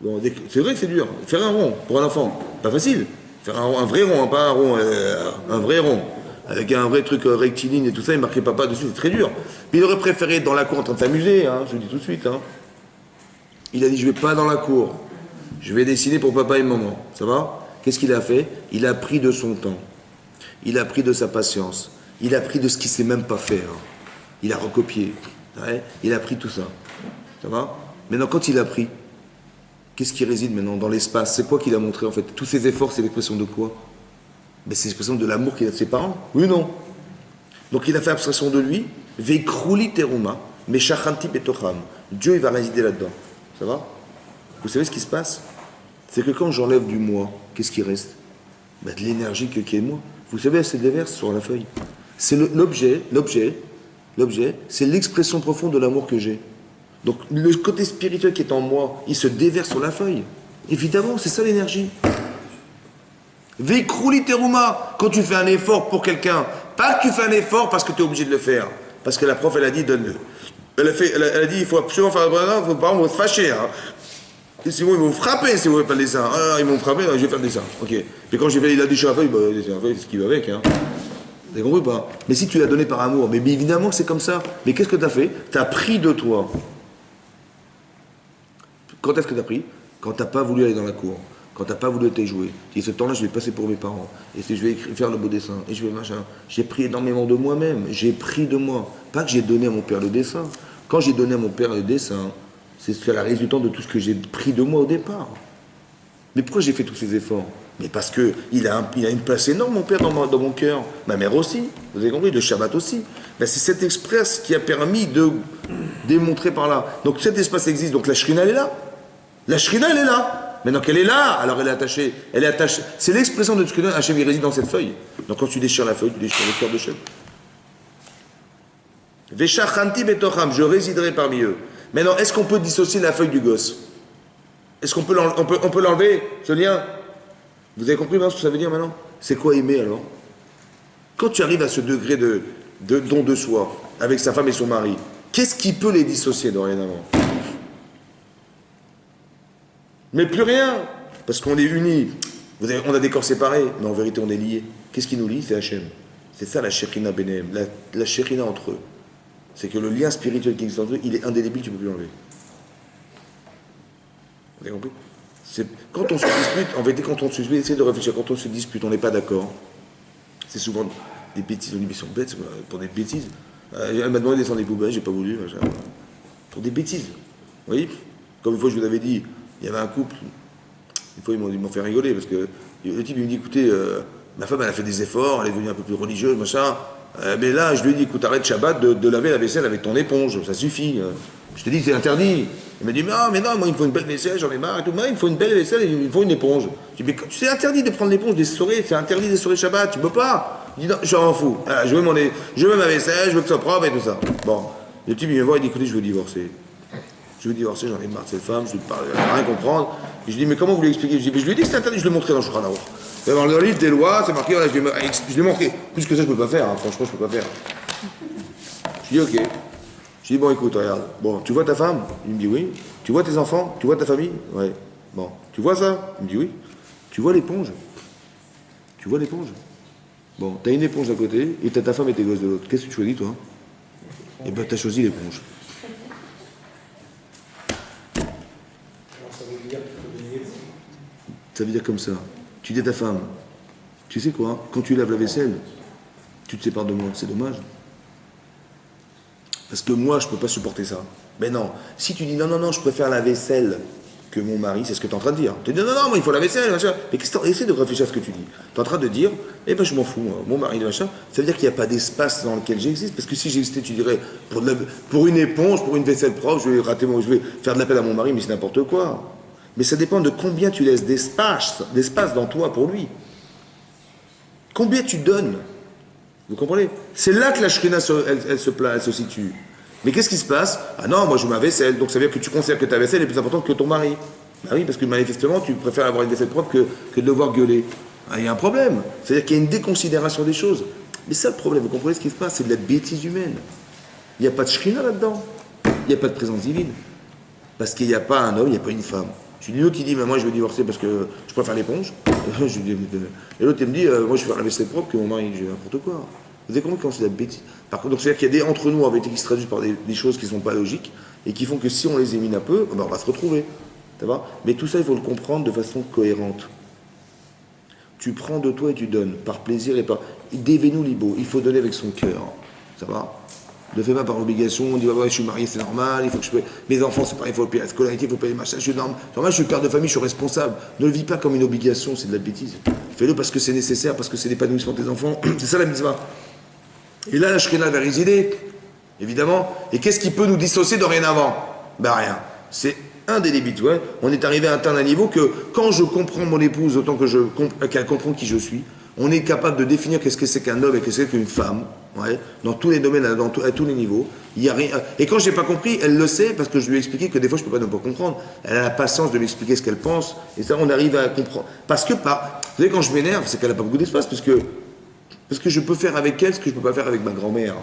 A: Bon, c'est vrai que c'est dur. Faire un rond pour un enfant, pas facile. Faire un vrai rond, hein, pas un rond, un vrai rond. Avec un vrai truc rectiligne et tout ça, il marquait papa dessus, c'est très dur. Mais il aurait préféré être dans la cour en train de s'amuser, hein, je vous le dis tout de suite. Hein. Il a dit, je vais pas dans la cour. Je vais dessiner pour papa et maman. Ça va? Qu'est-ce qu'il a fait? Il a pris de son temps. Il a pris de sa patience. Il a pris de ce qu'il sait même pas faire. Il a recopié. Ouais, il a pris tout ça. Ça va? Maintenant, quand il a pris, qu'est-ce qui réside maintenant dans l'espace? C'est quoi qu'il a montré en fait? Tous ses efforts, c'est l'expression de quoi? Ben, c'est l'expression de l'amour qu'il a de ses parents. Oui ou non? Donc il a fait abstraction de lui. Veikrouli teruma, meshachanti betocham. Dieu, il va résider là-dedans. Ça va? Vous savez ce qui se passe? C'est que quand j'enlève du moi, qu'est-ce qui reste? Ben, de l'énergie qui est moi. Vous savez, elle se déverse sur la feuille. C'est l'objet, c'est l'expression profonde de l'amour que j'ai. Donc le côté spirituel qui est en moi, il se déverse sur la feuille. Évidemment, c'est ça l'énergie. Veikrouli teruma, quand tu fais un effort pour quelqu'un, pas que tu fais un effort parce que tu es obligé de le faire. Parce que la prof, elle a dit, donne-le. Elle a dit, il faut absolument faire un vos parents vont se fâcher. Hein. Et sinon, ils vont vous frapper si vous ne faites pas le dessin. Ah, ils vont me frapper, je vais faire le dessin. Ok. Puis quand j'ai fait, il a déchiré la feuille, bah, c'est ce qui va avec. Hein. Vous avez compris ou pas? Mais si tu l'as donné par amour, mais évidemment que c'est comme ça. Mais qu'est-ce que tu as fait? Tu as pris de toi. Quand est-ce que tu as pris? Quand tu n'as pas voulu aller dans la cour. Quand tu n'as pas voulu te jouer. Tu dis, ce temps-là, je vais passer pour mes parents. Et je vais faire le beau dessin. Et je vais machin. J'ai pris énormément de moi-même. J'ai pris de moi. Pas que j'ai donné à mon père le dessin. Quand j'ai donné à mon père le dessin, c'est la résultante de tout ce que j'ai pris de moi au départ. Mais pourquoi j'ai fait tous ces efforts? Mais parce qu'il a une place énorme, mon père, dans mon cœur. Ma mère aussi. Vous avez compris? Le Shabbat aussi. Ben, c'est cet express qui a permis de démontrer par là. Donc cet espace existe. Donc la Shrina, elle est là. La Shrina, elle est là. Maintenant qu'elle est là, alors elle est attachée. Elle est attachée. C'est l'expression de ce que Hachem il réside dans cette feuille. Donc quand tu déchires la feuille, tu déchires le cœur de Hachem. Veshachanti betocham, je résiderai parmi eux. Maintenant, est-ce qu'on peut dissocier la feuille du gosse? Est-ce qu'on peut l'enlever, ce lien? Vous avez compris maintenant ce que ça veut dire maintenant? C'est quoi aimer alors? Quand tu arrives à ce degré de don de soi, avec sa femme et son mari, qu'est-ce qui peut les dissocier dorénavant? Mais plus rien, parce qu'on est unis. On a des corps séparés, mais en vérité on est liés. Qu'est-ce qui nous lie? C'est Hachem. C'est ça la Shekhinah Benehem, la Shekhinah entre eux. C'est que le lien spirituel qui existe entre eux, il est indélébile, tu ne peux plus l'enlever. Vous avez compris? Quand on se dispute, en vérité, quand on se dispute, essayez de réfléchir, quand on se dispute, on n'est pas d'accord. C'est souvent des bêtises, on dit mais ils sont bêtes pour des bêtises. Elle m'a demandé de descendre des poubelles, j'ai pas voulu. Pour des bêtises. Vous voyez? Comme une fois je vous avais dit, il y avait un couple, une fois ils m'ont fait rigoler, parce que le type il me dit, écoutez, ma femme elle a fait des efforts, elle est devenue un peu plus religieuse, machin, mais là je lui ai dit, écoute, arrête Shabbat de laver la vaisselle avec ton éponge, ça suffit. Je te dis que c'est interdit. Il m'a dit, mais non, moi il me faut une belle vaisselle, j'en ai marre et tout, moi il me faut une belle vaisselle, il me faut une éponge. Je dis, mais c'est interdit de prendre l'éponge, d'essorer, c'est interdit d'essorer Shabbat, tu peux pas. Il dit, non, je m'en fous, voilà, je veux ma vaisselle, je veux que ça soit propre et tout ça. Bon, le type il vient voir, il dit, écoutez, je veux divorcer. Je veux divorcer, j'en ai marre de cette femme, je ne veux rien comprendre. Et je dis, mais comment vous lui expliquez? Je dis, mais je lui ai dit que c'était interdit, je l'ai montré dans le Shulchan Aruch. Dans le livre des lois, c'est marqué, voilà, je l'ai montré. Plus que ça, je ne peux pas faire, hein, franchement, je ne peux pas faire. Je dis, ok. Je dis, bon, écoute, regarde, bon, tu vois ta femme? Il me dit, oui. Tu vois tes enfants? Tu vois ta famille? Ouais. Bon, tu vois ça? Il me dit, oui. Tu vois l'éponge? Tu vois l'éponge? Bon, t'as une éponge d'un côté, et t'as ta femme et tes gosses de l'autre. Qu'est-ce que tu choisis, toi? Eh ben, t'as choisi l'éponge. Ça veut dire comme ça. Tu dis à ta femme, tu sais quoi, quand tu laves la vaisselle, tu te sépares de moi, c'est dommage. Parce que moi, je ne peux pas supporter ça. Mais non, si tu dis non, non, non, je préfère la vaisselle que mon mari, c'est ce que tu es en train de dire. Tu dis non, non, moi, il faut la vaisselle, machin. Mais essaie de réfléchir à ce que tu dis. Tu es en train de dire, eh ben je m'en fous, moi, mon mari, machin. Ça veut dire qu'il n'y a pas d'espace dans lequel j'existe. Parce que si j'existais, tu dirais, pour une éponge, pour une vaisselle propre, je vais faire de l'appel à mon mari, mais c'est n'importe quoi. Mais ça dépend de combien tu laisses d'espace dans toi pour lui. Combien tu donnes. Vous comprenez? C'est là que la shrina, elle se situe. Mais qu'est-ce qui se passe? Ah non, moi je mets ma vaisselle, donc ça veut dire que tu considères que ta vaisselle est plus importante que ton mari. Ben oui, parce que manifestement, tu préfères avoir une vaisselle propre que de devoir gueuler. Ah, il y a un problème. C'est-à-dire qu'il y a une déconsidération des choses. Mais ça, le problème, vous comprenez ce qui se passe? C'est de la bêtise humaine. Il n'y a pas de shrina là-dedans. Il n'y a pas de présence divine. Parce qu'il n'y a pas un homme, il n'y a pas une femme. Je dis l'autre qui dit, mais moi je veux divorcer parce que je préfère l'éponge. Et l'autre il me dit, moi je vais faire la vaisselle propre que mon mari, je n'importe quoi. Vous avez compris quand c'est de la bêtise? Par contre, donc c'est-à-dire qu'il y a entre nous en vérité qui se traduisent par des choses qui ne sont pas logiques et qui font que si on les émine un peu, ben on va se retrouver. Ça va? Mais tout ça, il faut le comprendre de façon cohérente. Tu prends de toi et tu donnes, par plaisir et par. Devenu libo, il faut donner avec son cœur. Ça va? Ne fais pas par obligation, on dit ouais, je suis marié, c'est normal, il faut que je paye. Mes enfants, c'est pareil, il faut payer la scolarité, il faut payer le machin, je suis normal. Normal, je suis père de famille, je suis responsable. Ne le vis pas comme une obligation, c'est de la bêtise. Fais-le parce que c'est nécessaire, parce que c'est l'épanouissement de tes enfants. C'est ça la mitzvah. Et là, la shrina va résider, évidemment. Et qu'est-ce qui peut nous dissocier dorénavant? Ben rien. C'est indélibitoire. On est arrivé à atteindre un niveau que quand je comprends mon épouse autant qu'elle comprend qui je suis, on est capable de définir qu'est-ce que c'est qu'un homme et qu'est-ce que c'est qu'une femme, ouais, dans tous les domaines, à tous les niveaux. Il y a rien. Et quand je n'ai pas compris, elle le sait parce que je lui ai expliqué que des fois je ne peux pas ne pas comprendre. Elle a la patience de m'expliquer ce qu'elle pense. Et ça, on arrive à comprendre. Parce que, vous savez, quand je m'énerve, c'est qu'elle n'a pas beaucoup d'espace parce que je peux faire avec elle ce que je ne peux pas faire avec ma grand-mère.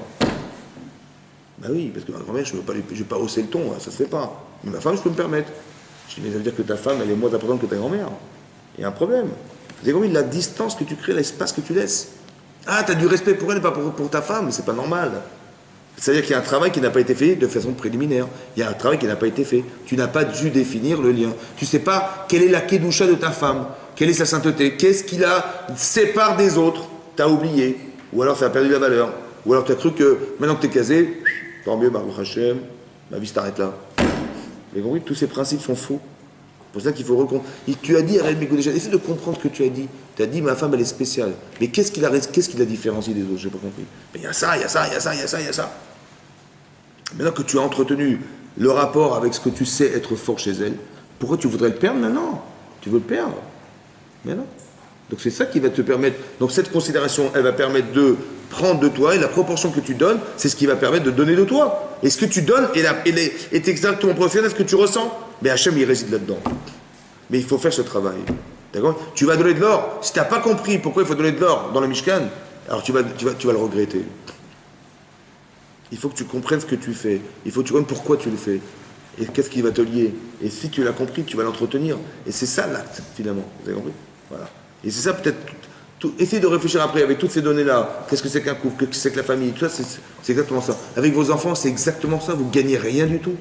A: Ben oui, parce que ma grand-mère, je ne vais pas hausser le ton, hein, ça ne se fait pas. Mais ma femme, je peux me permettre. Je dis, mais ça veut dire que ta femme, elle est moins importante que ta grand-mère. Il y a un problème. Vous avez compris la distance que tu crées, l'espace que tu laisses. Ah, tu as du respect pour elle et pas pour ta femme, c'est pas normal. C'est-à-dire qu'il y a un travail qui n'a pas été fait de façon préliminaire. Il y a un travail qui n'a pas été fait. Tu n'as pas dû définir le lien. Tu ne sais pas quelle est la kedusha de ta femme, quelle est sa sainteté, qu'est-ce qui la sépare des autres. Tu as oublié, ou alors ça a perdu la valeur, ou alors tu as cru que maintenant que tu es casé, tant mieux, Baruch Hashem, ma vie s'arrête là. Vous avez compris, tous ces principes sont faux. C'est pour ça qu'il faut reconnaître. Tu as dit, essaie de comprendre ce que tu as dit. Tu as dit, ma femme, elle est spéciale. Mais qu'est-ce qui la différencie des autres? Je n'ai pas compris. Mais il y a ça, il y a ça, il y a ça, il y a ça, il y a ça. Maintenant que tu as entretenu le rapport avec ce que tu sais être fort chez elle, pourquoi tu voudrais le perdre maintenant? Tu veux le perdre? Mais non. Donc c'est ça qui va te permettre. Donc cette considération, elle va permettre de prendre de toi, et la proportion que tu donnes, c'est ce qui va permettre de donner de toi. Et ce que tu donnes est exactement proportionnel à ce que tu ressens. Mais Hachem, il réside là-dedans. Mais il faut faire ce travail. D'accord? Tu vas donner de l'or. Si tu n'as pas compris pourquoi il faut donner de l'or dans le Mishkan, alors tu vas le regretter. Il faut que tu comprennes ce que tu fais. Il faut que tu comprennes pourquoi tu le fais. Et qu'est-ce qui va te lier. Et si tu l'as compris, tu vas l'entretenir. Et c'est ça l'acte, finalement. Vous avez compris? Voilà. Et c'est ça peut-être. Essayez de réfléchir après avec toutes ces données-là. Qu'est-ce que c'est qu'un couple? Qu'est-ce que c'est que la famille? Tout ça, c'est exactement ça. Avec vos enfants, c'est exactement ça. Vous ne gagnez rien du tout.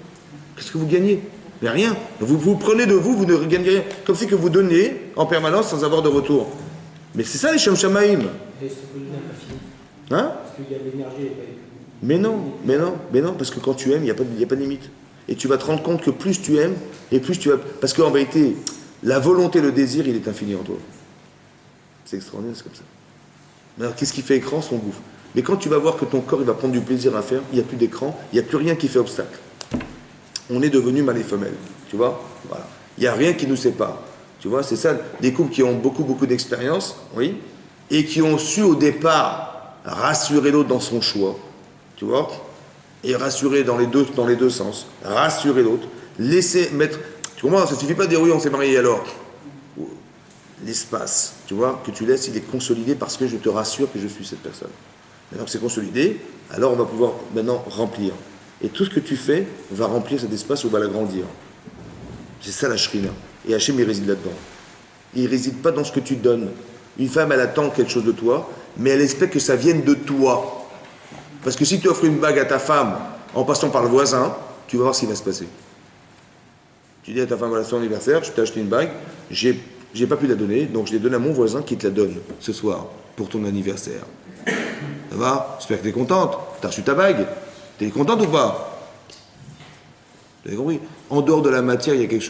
A: Qu'est-ce que vous gagnez? Mais rien. Vous prenez de vous, vous ne gagnez rien. Comme si que vous donnez en permanence sans avoir de retour. Mais c'est ça les Shem Shamaim.
E: Est-ce que le lien n'est pas fini?
A: Hein?
E: Parce qu'il y a de l'énergie et pas
A: Mais non, parce que quand tu aimes, il n'y a pas de limite. Et tu vas te rendre compte que plus tu aimes, et plus tu vas. Parce qu'en vérité, la volonté, le désir, il est infini en toi. C'est extraordinaire, c'est comme ça. Mais alors, qu'est-ce qui fait écran? Son bouffe. Mais quand tu vas voir que ton corps, il va prendre du plaisir à faire, il n'y a plus d'écran, il n'y a plus rien qui fait obstacle. On est devenu mâle et femelle. Tu vois? Voilà. Il n'y a rien qui nous sépare. Tu vois? C'est ça, des couples qui ont beaucoup d'expérience, oui, et qui ont su au départ rassurer l'autre dans son choix. Tu vois? Et rassurer dans les deux sens. Rassurer l'autre. Laisser mettre. Tu comprends? Ça ne suffit pas de dire oui, on s'est marié alors. L'espace, tu vois, que tu laisses, il est consolidé parce que je te rassure que je suis cette personne. Maintenant que c'est consolidé, alors on va pouvoir maintenant remplir. Et tout ce que tu fais va remplir cet espace ou va l'agrandir. C'est ça la shrina. Et Hachem, il réside là-dedans. Il ne réside pas dans ce que tu donnes. Une femme, elle attend quelque chose de toi, mais elle espère que ça vienne de toi. Parce que si tu offres une bague à ta femme en passant par le voisin, tu vas voir ce qui va se passer. Tu dis à ta femme, voilà son anniversaire, je t'ai acheté une bague, j'ai j'ai pas pu la donner, donc je l'ai donnée à mon voisin qui te la donne ce soir pour ton anniversaire. Ça va? J'espère que tu es contente. Tu as reçu ta bague. Tu es contente ou pas? Vous avez compris? En dehors de la matière, il y a quelque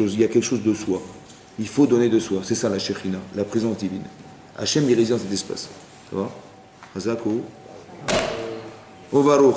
A: chose de soi. Il faut donner de soi. C'est ça la Shekhina, la présence divine. Hachem, il réside dans cet espace. Ça va? Hazako. Au Baruch.